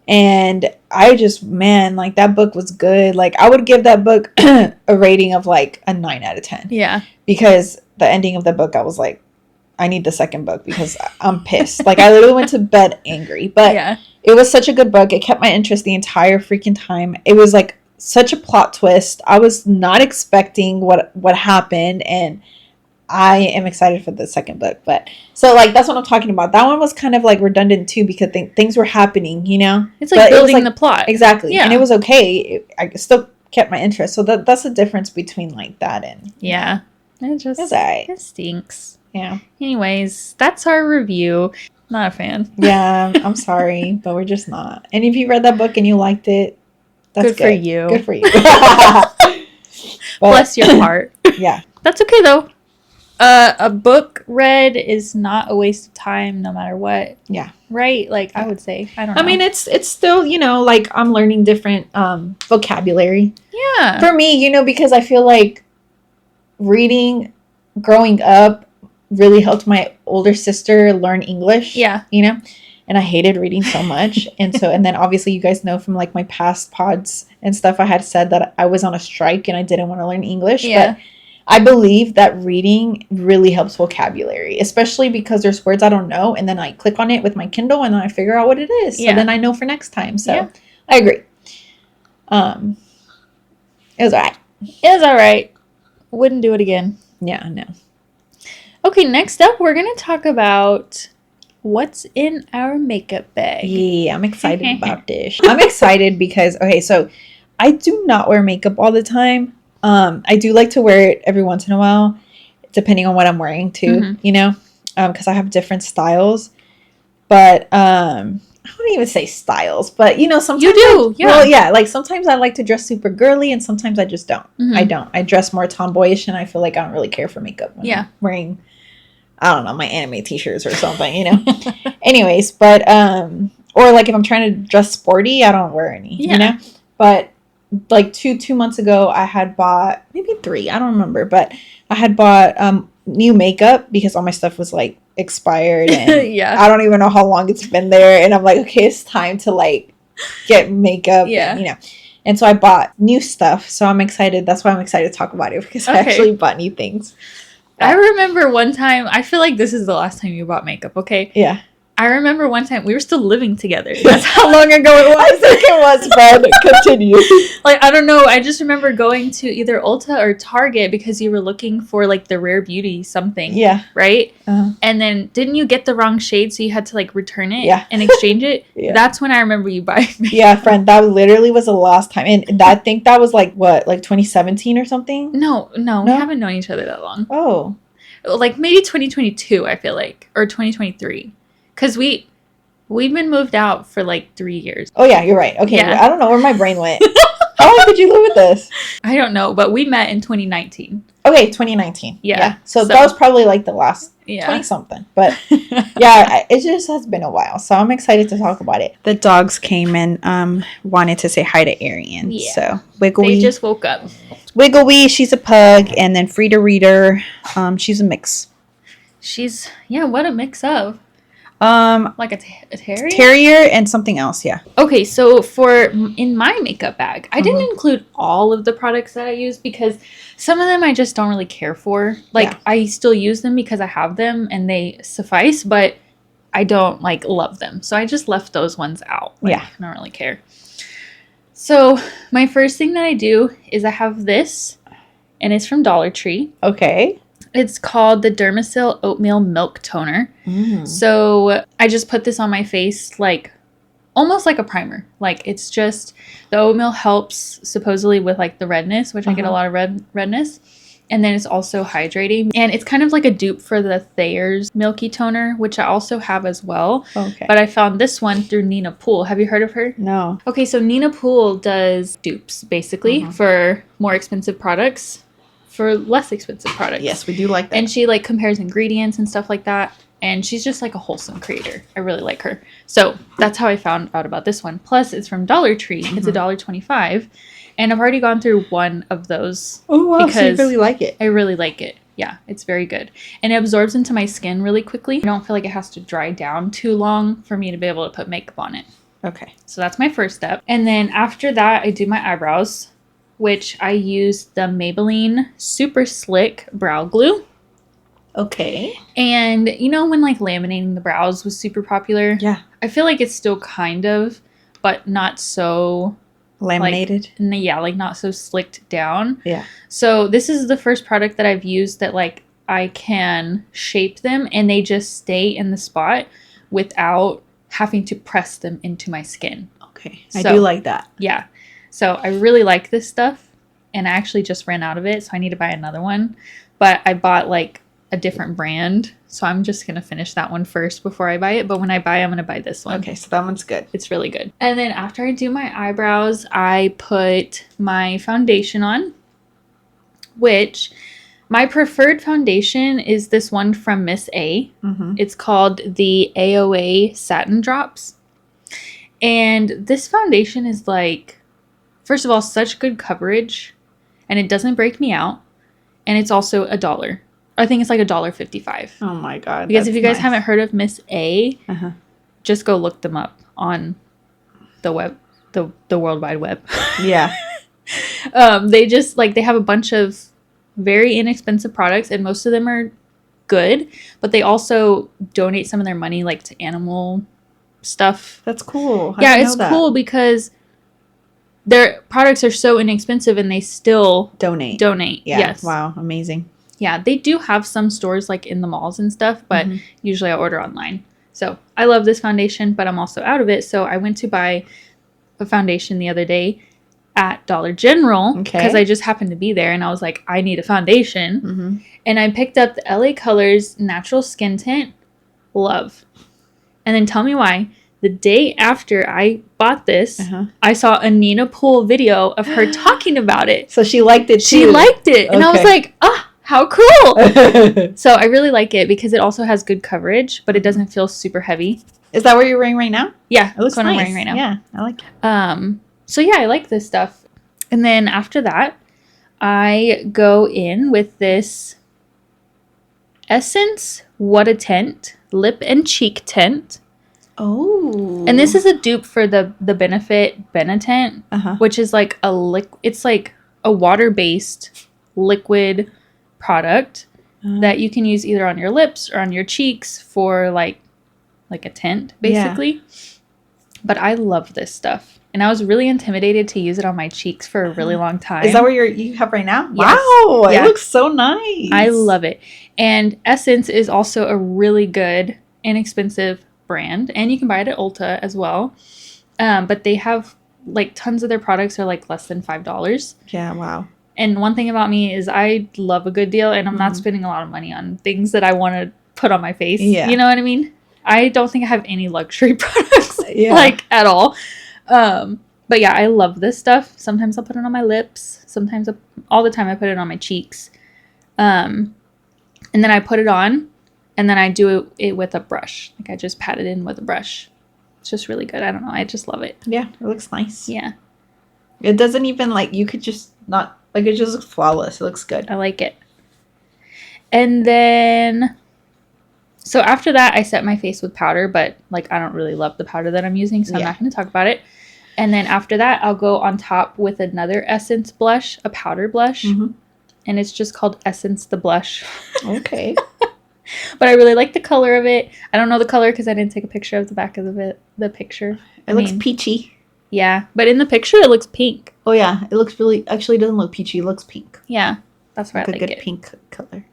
And I just, man, like, that book was good. Like, I would give that book a rating of like a 9 out of 10. Yeah. Because the ending of the book, I was like, I need the second book because I'm pissed. Like, I literally went to bed angry. But it was such a good book. It kept my interest the entire freaking time. It was like such a plot twist. I was not expecting what happened, and I am excited for the second book. But so, like, that's what I'm talking about. That one was kind of like redundant too, because things were happening, you know? It's like building the plot. Exactly. Yeah. And it was okay. I still kept my interest. So that's the difference between, like, that and... Yeah. It's all right. It stinks. Yeah. Anyways, that's our review. Not a fan. Yeah, I'm sorry, but we're just not. And if you read that book and you liked it, that's good. For you. Good for you. Bless your heart. Yeah. That's okay, though. A book read is not a waste of time, no matter what. Yeah. Right? Like, I would say. I don't know. I mean, it's still, you know, like, I'm learning different vocabulary. Yeah. For me, you know, because I feel like reading growing up really helped my older sister learn English. Yeah. You know? And I hated reading so much. And then obviously you guys know from, like, my past pods and stuff, I had said that I was on a strike and I didn't want to learn English. Yeah. But I believe that reading really helps vocabulary, especially because there's words I don't know, and then I click on it with my Kindle and then I figure out what it is. So then I know for next time. So I agree. It was all right. It was all right. Wouldn't do it again. Yeah, no. Okay, next up, we're going to talk about what's in our makeup bag. Yeah, I'm excited about this. I'm excited because, okay, so I do not wear makeup all the time. I do like to wear it every once in a while, depending on what I'm wearing too, you know, because I have different styles. But I don't even say styles, but, you know, sometimes you do. Well, yeah, like sometimes I like to dress super girly and sometimes I just don't. I don't. I dress more tomboyish and I feel like I don't really care for makeup when I'm wearing, I don't know, my anime t-shirts or something, you know. Anyways, but or like if I'm trying to dress sporty, I don't wear any, you know. But like two months ago, I had bought, maybe 3, I don't remember, but I had bought new makeup because all my stuff was like expired and I don't even know how long it's been there, and I'm like, okay, it's time to like get makeup and, you know. And so I bought new stuff, so I'm excited. That's why I'm excited to talk about it, because I actually bought new things. I remember one time, I feel like this is the last time you bought makeup, okay? Yeah. I remember one time we were still living together. That's how long ago it was. I think it was, Fred. Continue. Like, I don't know. I just remember going to either Ulta or Target because you were looking for like the Rare Beauty something. Yeah. Right? Uh-huh. And then didn't you get the wrong shade, so you had to like return it Yeah. and exchange it? Yeah. That's when I remember you buying me. Yeah, friend, that literally was the last time. And I think that was like, what, like 2017 or something? No, we No? haven't known each other that long. Oh. Like maybe 2022, I feel like, or 2023. Because we've been moved out for like 3 years. Oh, yeah, you're right. Okay, Yeah. I don't know where my brain went. How long did you live with us? I don't know, but we met in 2019. Okay, 2019. Yeah. So that was probably like the last Yeah. 20-something. But yeah, it just has been a while. So I'm excited to talk about it. The dogs came and wanted to say hi to Arian. Yeah. So Wiggly. They just woke up. Wiggly, she's a pug. And then Frieda Reader, she's a mix. She's, what a mix of. Like a terrier? Terrier and something else, yeah. Okay, so in my makeup bag, I didn't include all of the products that I use because some of them I just don't really care for. Like, Yeah. I still use them because I have them and they suffice, but I don't, like, love them. So I just left those ones out. Like, Yeah. I don't really care. So my first thing that I do is I have this, and it's from Dollar Tree. Okay. It's called the Dermasil Oatmeal Milk Toner. So I just put this on my face like almost like a primer. Like it's just the oatmeal helps supposedly with like the redness, which I get a lot of redness. And then it's also hydrating. And it's kind of like a dupe for the Thayer's Milky Toner, which I also have as well. Okay. But I found this one through Nina Poole. Have you heard of her? No. Okay, so Nina Poole does dupes basically for more expensive products for less expensive products. Yes, we do like that. And she like compares ingredients and stuff like that. And she's just like a wholesome creator. I really like her. So that's how I found out about this one. Plus, it's from Dollar Tree. It's $1.25. And I've already gone through one of those. Oh, wow. So you because really like it. I really like it. Yeah, it's very good. And it absorbs into my skin really quickly. I don't feel like it has to dry down too long for me to be able to put makeup on it. Okay. So that's my first step. And then after that, I do my eyebrows, which I use the Maybelline Super Slick Brow Glue. Okay. And you know when like laminating the brows was super popular? Yeah. I feel like it's still kind of, but not so Laminated. like not so slicked down. Yeah. So this is the first product that I've used that like I can shape them and they just stay in the spot without having to press them into my skin. Okay. I So- do like that. Yeah. So I really like this stuff and I actually just ran out of it, so I need to buy another one. But I bought like a different brand, so I'm just going to finish that one first before I buy it. But when I buy, I'm going to buy this one. Okay, so that one's good. It's really good. And then after I do my eyebrows, I put my foundation on, which my preferred foundation is this one from Miss A. Mm-hmm. It's called the AOA Satin Drops. And this foundation is like, first of all, such good coverage, and it doesn't break me out. And it's also $1. I think it's like $1.55. Oh my god. Because if you guys nice. haven't heard of Miss A, Uh-huh. just go look them up on the web, the World Wide Web. Yeah. They just like they have a bunch of very inexpensive products, and most of them are good. But they also donate some of their money like to animal stuff. That's cool. I Yeah, didn't it's know that. cool because their products are so inexpensive, and they still Donate. donate. Yeah. Yes. Wow. Amazing. Yeah, they do have some stores like in the malls and stuff, but Mhm. usually I order online. So I love this foundation, but I'm also out of it. So I went to buy a foundation the other day at Dollar General Okay. because I just happened to be there and I was like, I need a foundation. Mm-hmm. And I picked up the LA Colors Natural Skin Tint. Love. And then tell me why. The day after I bought this, Uh-huh. I saw a Nina Poole video of her talking about it. So she liked it too. She liked it. And I was Okay. like, how cool. So I really like it because it also has good coverage, but it doesn't feel super heavy. Is that what you're wearing right now? Yeah, It looks that's what nice. I'm wearing right now. Yeah, I like it. So yeah, I like this stuff. And then after that, I go in with this Essence What a Tint Lip and Cheek Tint. Oh. And this is a dupe for the Benefit Benetint, Uh-huh. which is like it's like a water-based liquid product that you can use either on your lips or on your cheeks for like like a tint, basically. But I love this stuff. And I was really intimidated to use it on my cheeks for a really long time. Is that what you have right now? Yes. Wow, Yeah. It looks so nice. I love it. And Essence is also a really good, inexpensive brand. And you can buy it at Ulta as well. But they have, like, tons of their products are, like, less than $5. Yeah, wow. And one thing about me is I love a good deal, and I'm not spending a lot of money on things that I want to put on my face. Yeah. You know what I mean? I don't think I have any luxury products, Yeah. like, at all. But yeah, I love this stuff. Sometimes I'll put it on my lips. Sometimes, all the time, I put it on my cheeks. And then I put it on, and then I do it with a brush. Like, I just pat it in with a brush. It's just really good. I don't know. I just love it. Yeah, it looks nice. Yeah. It doesn't even, like, you could just not, like, it just looks flawless. It looks good. I like it. And then, so after that, I set my face with powder, but, like, I don't really love the powder that I'm using, so I'm not going to talk about it. And then after that, I'll go on top with another Essence blush, a powder blush. Mm-hmm. And it's just called Essence the Blush. Okay. But I really like the color of it. I don't know the color because I didn't take a picture of the back of the picture. It looks peachy. Yeah, but in the picture, it looks pink. Oh, yeah. It looks really, actually, it doesn't look peachy. It looks pink. Yeah, that's why Like I a like good it. pink color.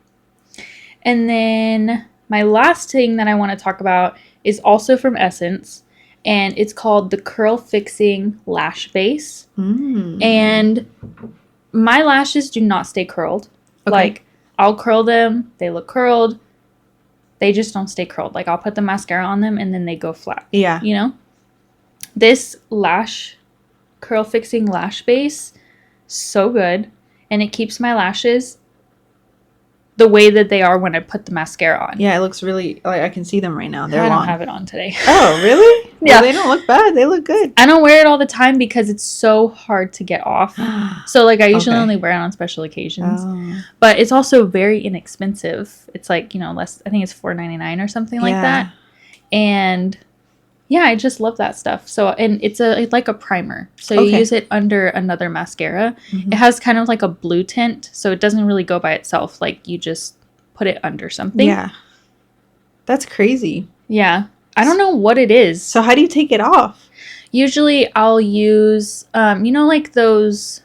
And then my last thing that I want to talk about is also from Essence, and it's called the Curl Fixing Lash Base. And my lashes do not stay curled. Okay. Like, I'll curl them, they look curled, they just don't stay curled. Like, I'll put the mascara on them and then they go flat. Yeah. You know? This curl fixing lash base, so good, and it keeps my lashes the way that they are when I put the mascara on. Yeah, it looks really, like, I can see them right now. They're I long. don't have it on today. Oh, really? Yeah. Well, they don't look bad. They look good. I don't wear it all the time because it's so hard to get off. So, like, I usually Okay. only wear it on special occasions. Oh. But it's also very inexpensive. It's like, less, I think it's $4.99 or something like that. And yeah, I just love that stuff. So, and it's like a primer. So you Okay. use it under another mascara. Mhm. It has kind of like a blue tint, so it doesn't really go by itself. Like, you just put it under something. Yeah. That's crazy. Yeah. I don't know what it is. So how do you take it off? Usually I'll use, like those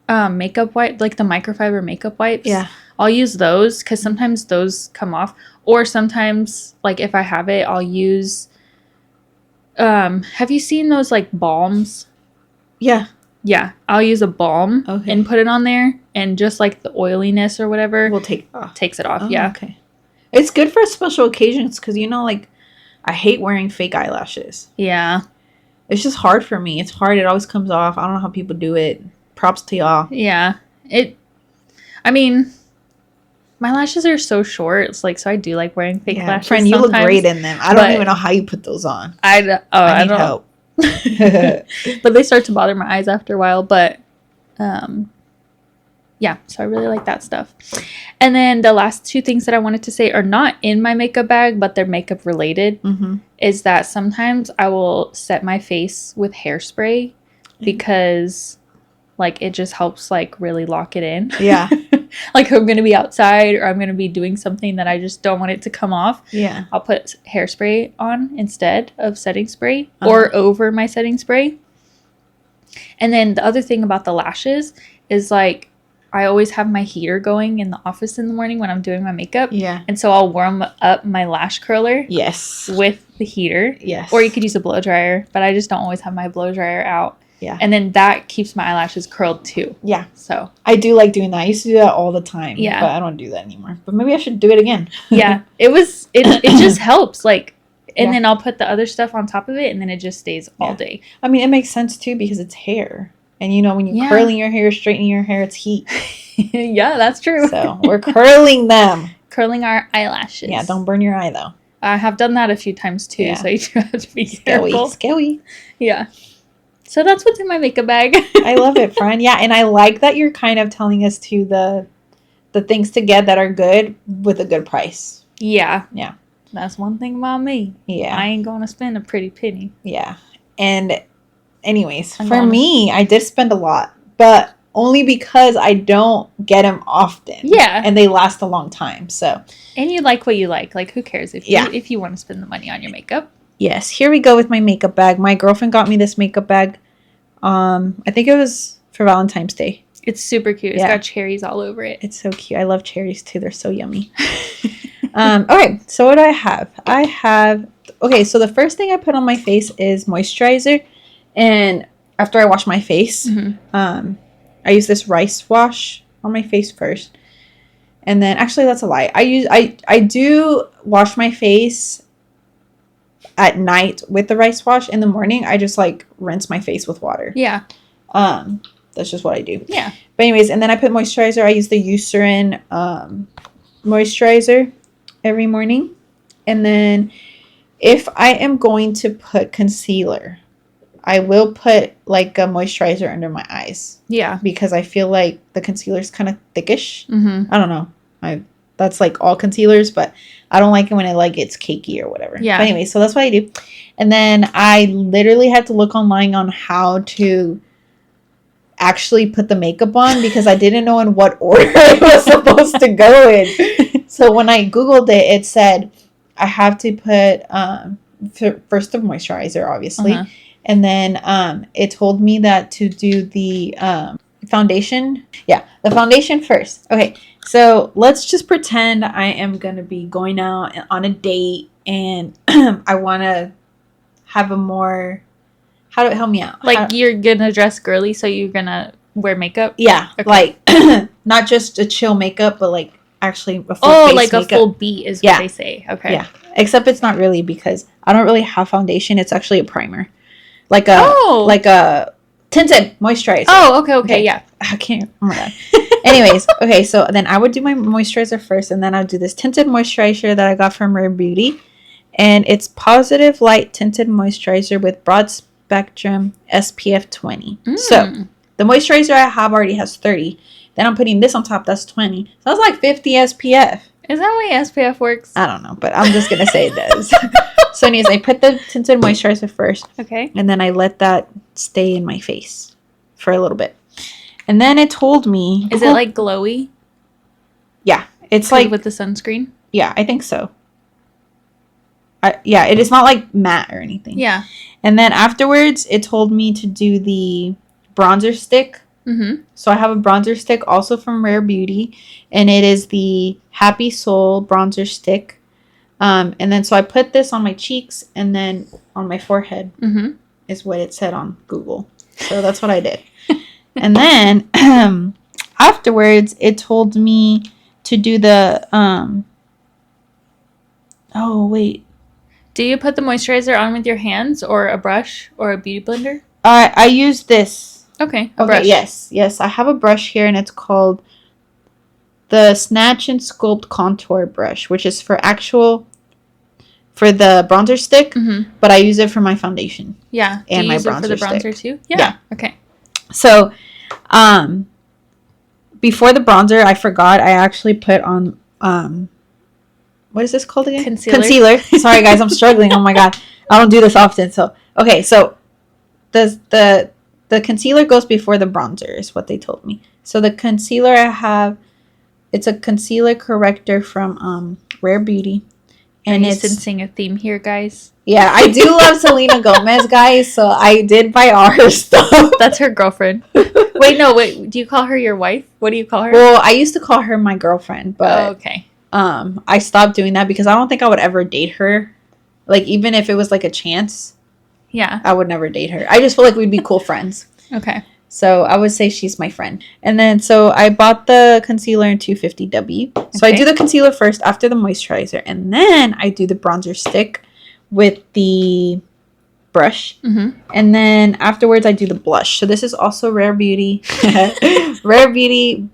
makeup wipe, like the microfiber makeup wipes. Yeah. I'll use those because sometimes those come off. Or sometimes, like, if I have it, I'll use, have you seen those, like, balms? Yeah. Yeah, I'll use a balm Okay. and put it on there, and just, like, the oiliness or whatever We'll take it off. takes it off. Oh, Yeah. Okay. It's good for special occasions because, like, I hate wearing fake eyelashes. Yeah. It's just hard for me. It's hard. It always comes off. I don't know how people do it. Props to y'all. Yeah. I mean, my lashes are so short. It's like, so I do like wearing fake lashes. Friend, you look sometimes, great in them. I don't but even know how you put those on. I I need don't help. but they start to bother my eyes after a while. But yeah, so I really like that stuff. And then the last two things that I wanted to say are not in my makeup bag, but they're makeup related. Mm-hmm. Is that sometimes I will set my face with hairspray because, like, it just helps, like, really lock it in. Yeah. Like, if I'm going to be outside or I'm going to be doing something that I just don't want it to come off, Yeah. I'll put hairspray on instead of setting spray or over my setting spray. And then the other thing about the lashes is, like, I always have my heater going in the office in the morning when I'm doing my makeup. Yeah. And so I'll warm up my lash curler Yes. with the heater. Yes. Or you could use a blow dryer, but I just don't always have my blow dryer out. Yeah. And then that keeps my eyelashes curled too. Yeah. So, I do like doing that. I used to do that all the time. Yeah. But I don't do that anymore. But maybe I should do it again. yeah, it just helps. Like, and Yeah. then I'll put the other stuff on top of it, and then it just stays all Yeah. day. I mean, it makes sense too because it's hair. And when you're Yeah. curling your hair, straightening your hair, it's heat. Yeah, that's true. So we're curling them. Curling our eyelashes. Yeah, don't burn your eye though. I have done that a few times too, Yeah. so you do have to be Scary. careful. Scary. Yeah. So that's what's in my makeup bag. I love it, friend. Yeah, and I like that you're kind of telling us too the things to get that are good with a good price. Yeah. Yeah. That's one thing about me. Yeah. I ain't gonna spend a pretty penny. Yeah. And anyways, I'm for honest. me, I did spend a lot, but only because I don't get them often. Yeah. And they last a long time. So, And you like what you like. Like, who cares if Yeah. if you want to spend the money on your makeup? yes, here we go with my makeup bag. My girlfriend got me this makeup bag. I think it was for Valentine's Day. It's super cute. It's Yeah. got cherries all over it. It's so cute. I love cherries too. They're so yummy. Okay, so what do I have? Okay, so the first thing I put on my face is moisturizer. And after I wash my face, I use this rice wash on my face first. And then, actually, that's a lie. I do wash my face at night with the rice wash. In the morning, I just like rinse my face with water. Yeah. That's just what I do. Yeah. But anyways, and then I put moisturizer. I use the Eucerin moisturizer every morning. And then if I am going to put concealer, I will put like a moisturizer under my eyes Yeah. because I feel like the concealer is kind of thickish. Mm-hmm. I don't know. That's like all concealers, but I don't like it when it like gets cakey or whatever. Yeah. But anyway, so that's what I do. And then I literally had to look online on how to actually put the makeup on because I didn't know in what order it was supposed to go in. So when I Googled it, it said I have to put first the moisturizer, obviously. Uh-huh. And then it told me that to do the foundation. Yeah, the foundation first. Okay, so let's just pretend I am going to be going out on a date and I want to have a more... How do it help me out? Like, you're gonna dress girly, so you're gonna wear makeup? Yeah, Okay. like not just a chill makeup, but like actually a full face like makeup. a full beat is Yeah. what they say. Okay. Yeah, except it's not really because I don't really have foundation. It's actually a primer, like a tinted moisturizer. Oh, okay, yeah. I can't. Oh my god. Anyways, okay, so then I would do my moisturizer first, and then I would do this tinted moisturizer that I got from Rare Beauty, and it's positive light tinted moisturizer with broad spectrum SPF 20. So the moisturizer I have already has 30. Then I'm putting this on top. That's 20. So that's like 50 SPF. Is that the way SPF works? I don't know, but I'm just gonna say it does. So anyways, I put the tinted moisturizer first, Okay. and then I let that stay in my face for a little bit. And then it told me, Is it like glowy? yeah, it's Like like, with the sunscreen? yeah, I think so. Yeah, it is not like matte or anything. Yeah. And then afterwards, it told me to do the bronzer stick. Mm-hmm. So I have a bronzer stick also from Rare Beauty, and it is the Happy Soul bronzer stick. And then so I put this on my cheeks and then on my forehead Mm-hmm. is what it said on Google. So that's what I did. And then afterwards, it told me to do the oh wait. Do you put the moisturizer on with your hands or a brush or a beauty blender? I use this. Okay. A Okay, brush. yes. I have a brush here, and it's called the Snatch and Sculpt Contour Brush, which is for the bronzer stick, Mm-hmm. but I use it for my foundation. Yeah. And Do you my use it for the bronzer bronzer stick. too? Yeah. Okay. So, before the bronzer, I forgot I actually put on what is this called again? Concealer. Sorry guys, I'm struggling. Oh my god. I don't do this often. So, okay, so the concealer goes before the bronzer is what they told me. So the concealer I have, it's a concealer corrector from Rare Beauty. And Are you it's sensing a theme here, guys? yeah, I do love Selena Gomez, guys, so I did buy all her stuff. That's her girlfriend. Wait. Do you call her your wife? What do you call her? Well, I used to call her my girlfriend, but Oh, okay. I stopped doing that because I don't think I would ever date her. Like, even if it was like a chance, Yeah. I would never date her. I just feel like we'd be cool friends. Okay. So I would say she's my friend. And then, so I bought the concealer in 250W. So I Okay. do the concealer first after the moisturizer. And then I do the bronzer stick with the brush. Mm-hmm. And then afterwards, I do the blush. So this is also Rare Beauty. Rare Beauty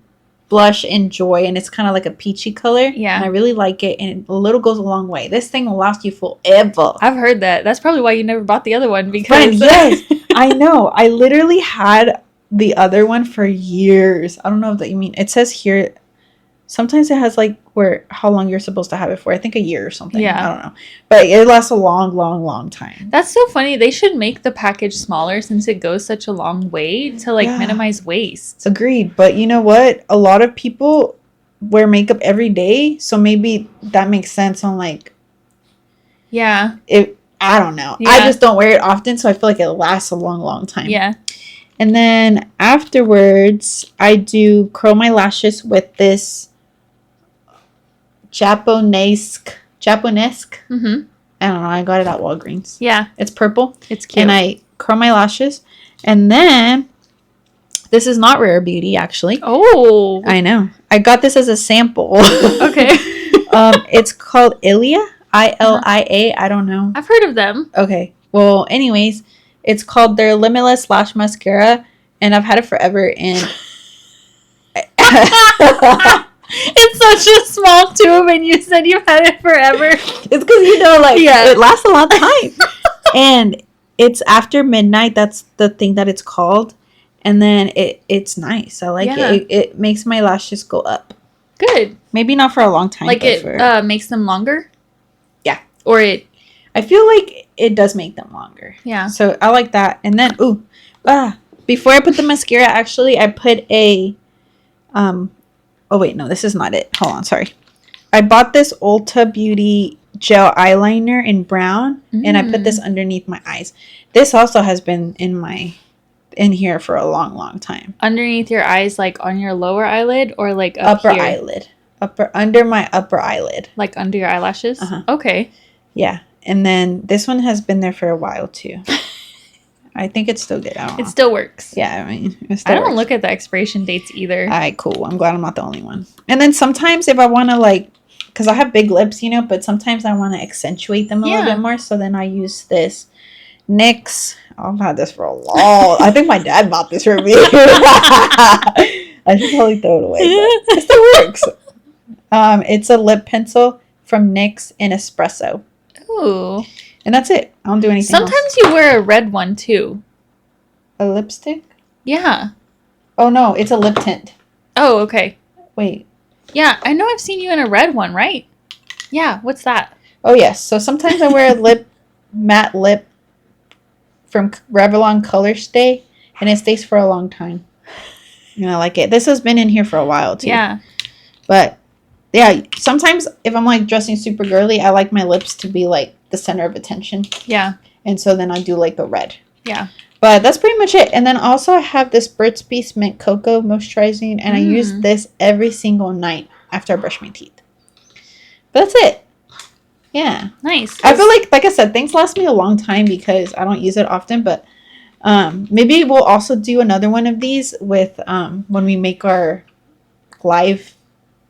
blush in Joy. And it's kind of like a peachy color. Yeah. And I really like it. And a little goes a long way. This thing will last you forever. I've heard that. That's probably why you never bought the other one because Friend, yes, I know. I literally had the other one for years. I don't know if that you mean. It says here Sometimes it has like how long you're supposed to have it for. I think a year or something. Yeah. I don't know. But it lasts a long, long, long time. That's so funny. They should make the package smaller since it goes such a long way to like Yeah. minimize waste. Agreed. But you know what? A lot of people wear makeup every day. So maybe that makes sense on like, Yeah. I don't know. Yeah. I just don't wear it often. So I feel like it lasts a long, long time. Yeah. And then afterwards, I do curl my lashes with this Japonesque. Mm-hmm. I don't know. I got it at Walgreens. Yeah. It's purple. It's cute. And I curl my lashes. And then, this is not Rare Beauty, actually. Oh. I know. I got this as a sample. Okay. It's called Ilia. Ilia. I don't know. I've heard of them. Okay. Well, anyways, it's called their Limitless Lash Mascara. And I've had it forever. And It's such a small tube, and you said you've had it forever. it's because, like, Yeah. it lasts a long time. And it's after midnight. That's the thing that it's called. And then it's nice. I like Yeah. it. It makes my lashes go up. Good. Maybe not for a long time. Like but it for, makes them longer? Yeah. Or it... I feel like it does make them longer. Yeah. So I like that. And then, before I put the mascara, actually, I put a, oh wait, no, this is not it. Hold on, sorry. I bought this Ulta Beauty gel eyeliner in brown, and I put this underneath my eyes. This also has been in here for a long, long time. Underneath your eyes, like on your lower eyelid, or like up Upper here? eyelid. Under my upper eyelid. Like under your eyelashes? Uh-huh. Okay. Yeah. And then this one has been there for a while, too. I think it's still good. I don't know. It still works. Yeah, I mean, it still I don't works. look at the expiration dates either. All right, cool. I'm glad I'm not the only one. And then sometimes if I want to like, because I have big lips, but sometimes I want to accentuate them a little bit more. So then I use this NYX. I've had this for a long. I think my dad bought this for me. I should probably throw it away, but it still works. It's a lip pencil from NYX in espresso, Ooh. and that's it. I don't do anything. Sometimes you wear a red one too. A lipstick? Yeah. Oh no, it's a lip tint. Oh, okay. Wait. Yeah, I know I've seen you in a red one, right? Yeah, what's that? Oh yes. So sometimes I wear a matte lip from Revlon Color Stay, and it stays for a long time. And I like it. This has been in here for a while too. Yeah. But yeah, sometimes if I'm like dressing super girly, I like my lips to be like the center of attention. Yeah. And so then I do like the red. Yeah. But that's pretty much it. And then also I have this Burt's Bees Mint Cocoa moisturizing, and I use this every single night after I brush my teeth. But that's it. Yeah. Nice. I feel like I said, things last me a long time because I don't use it often, but maybe we'll also do another one of these with when we make our live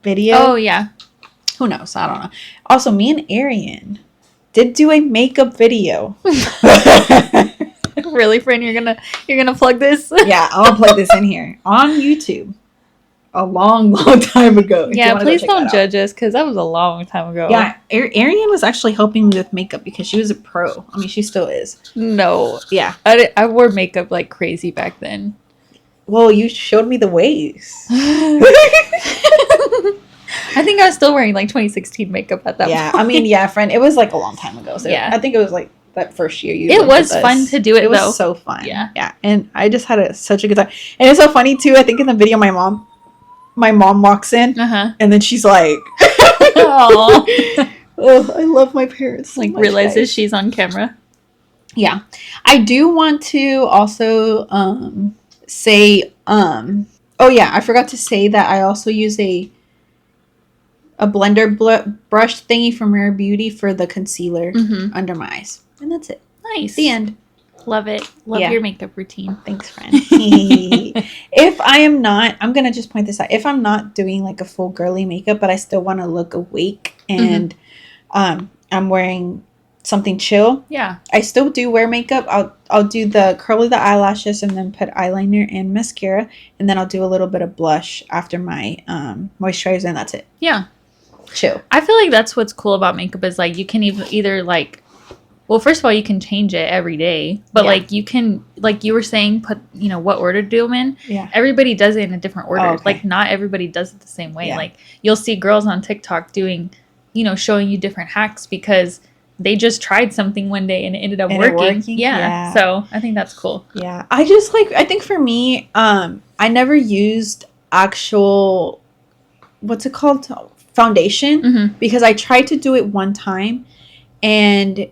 video. Oh, yeah. Who knows? I don't know. Also, me and Arian did do a makeup video. Really, friend? You're gonna plug this? Yeah, I'll plug this in here on YouTube. A long, long time ago. Yeah, please don't judge us because that was a long time ago. Yeah, Arian was actually helping me with makeup because she was a pro. I mean, she still is. No. Yeah. I wore makeup like crazy back then. Well, you showed me the ways. I think I was still wearing like 2016 makeup at that point. Yeah, I mean, yeah, friend, it was like a long time ago. So Yeah. I think it was like that first year you. It lived was with us. fun to do it, It was though. so fun. Yeah. Yeah, and I just had such a good time. And it's so funny too. I think in the video, my mom walks in, Uh-huh. and then she's like, Aww. "Oh, I love my parents." So Like much, realizes guys." she's on camera. Yeah, I do want to also say oh yeah, I forgot to say that I also use a blender brush thingy from Rare Beauty for the concealer under my eyes, and that's it. Nice. The end. Love it. Love Yeah. your makeup routine. Thanks, friend. If I am not, I'm gonna just point this out. If I'm not doing like a full girly makeup, but I still want to look awake and I'm wearing something chill, Yeah. I still do wear makeup. I'll do the curl of the eyelashes and then put eyeliner and mascara, and then I'll do a little bit of blush after my moisturizer, and that's it. Yeah. Chill. I feel like that's what's cool about makeup is like you can either like Well, first of all, you can change it every day, but Yeah. like you can, like you were saying, put what order to do them in. Yeah. Everybody does it in a different order. Oh, okay. Like not everybody does it the same way. Yeah. Like you'll see girls on TikTok doing, showing you different hacks because they just tried something one day and it ended up working. Yeah. So I think that's cool. Yeah. I just I think for me, I never used actual, what's it called? Foundation, Mm-hmm. because I tried to do it one time and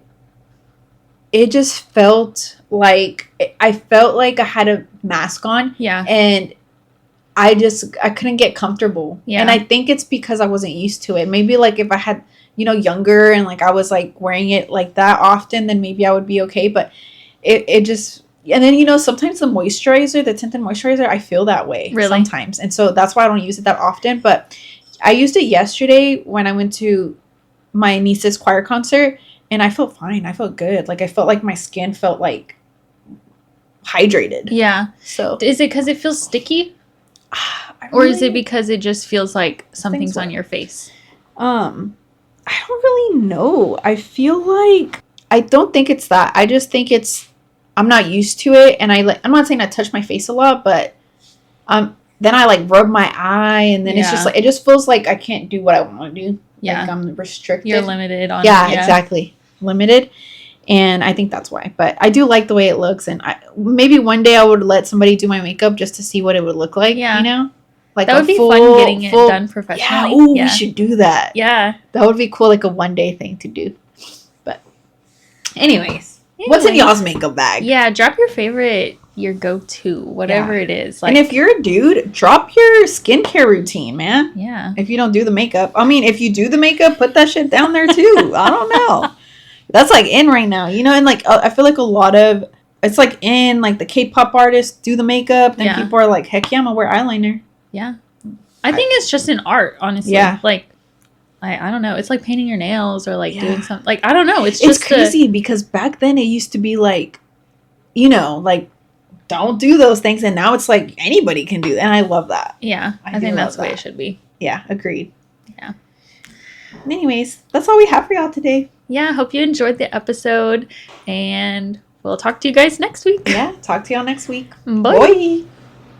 it just felt like I had a mask on. Yeah. And I couldn't get comfortable. Yeah. And I think it's because I wasn't used to it. Maybe like if I had, younger and like I was like wearing it like that often, then maybe I would be okay. But it just, and then, sometimes the moisturizer, the tinted moisturizer, I feel that way sometimes. And so that's why I don't use it that often. But I used it yesterday when I went to my niece's choir concert and I felt fine. I felt good. Like I felt like my skin felt like hydrated. Yeah. So is it because it feels sticky? Or is it because it just feels like something's on your face? I don't really know. I feel like I don't think it's that. I just think I'm not used to it, and I'm not saying I touch my face a lot, but then I like rub my eye, and then it's just like it just feels like I can't do what I want to do. Yeah, like I'm restricted. You're limited on. Yeah, exactly, limited, and I think that's why. But I do like the way it looks, and maybe one day I would let somebody do my makeup just to see what it would look like. Yeah, like that would be fun getting it done professionally. Yeah, we should do that. Yeah, that would be cool, like a one day thing to do. But anyways, what's in y'all's makeup bag? Yeah, drop your favorite, your go-to, whatever it is. Like, and if you're a dude, drop your skincare routine, man. Yeah. If you don't do the makeup, I mean, if you do the makeup, put that shit down there too. I don't know. That's like in right now, and like I feel like a lot of it's like in like the K-pop artists do the makeup, then people are like, heck yeah, I'm gonna wear eyeliner. Yeah. I think it's just an art, honestly. Yeah. Like, I don't know. It's like painting your nails or like doing something. Like, I don't know. It's just crazy because back then it used to be like, like don't do those things. And now it's like anybody can do that. And I love that. Yeah. I think that's the way it should be. Yeah. Agreed. Yeah. Anyways, that's all we have for y'all today. Yeah. Hope you enjoyed the episode. And we'll talk to you guys next week. Yeah. Talk to y'all next week. Bye. Bye.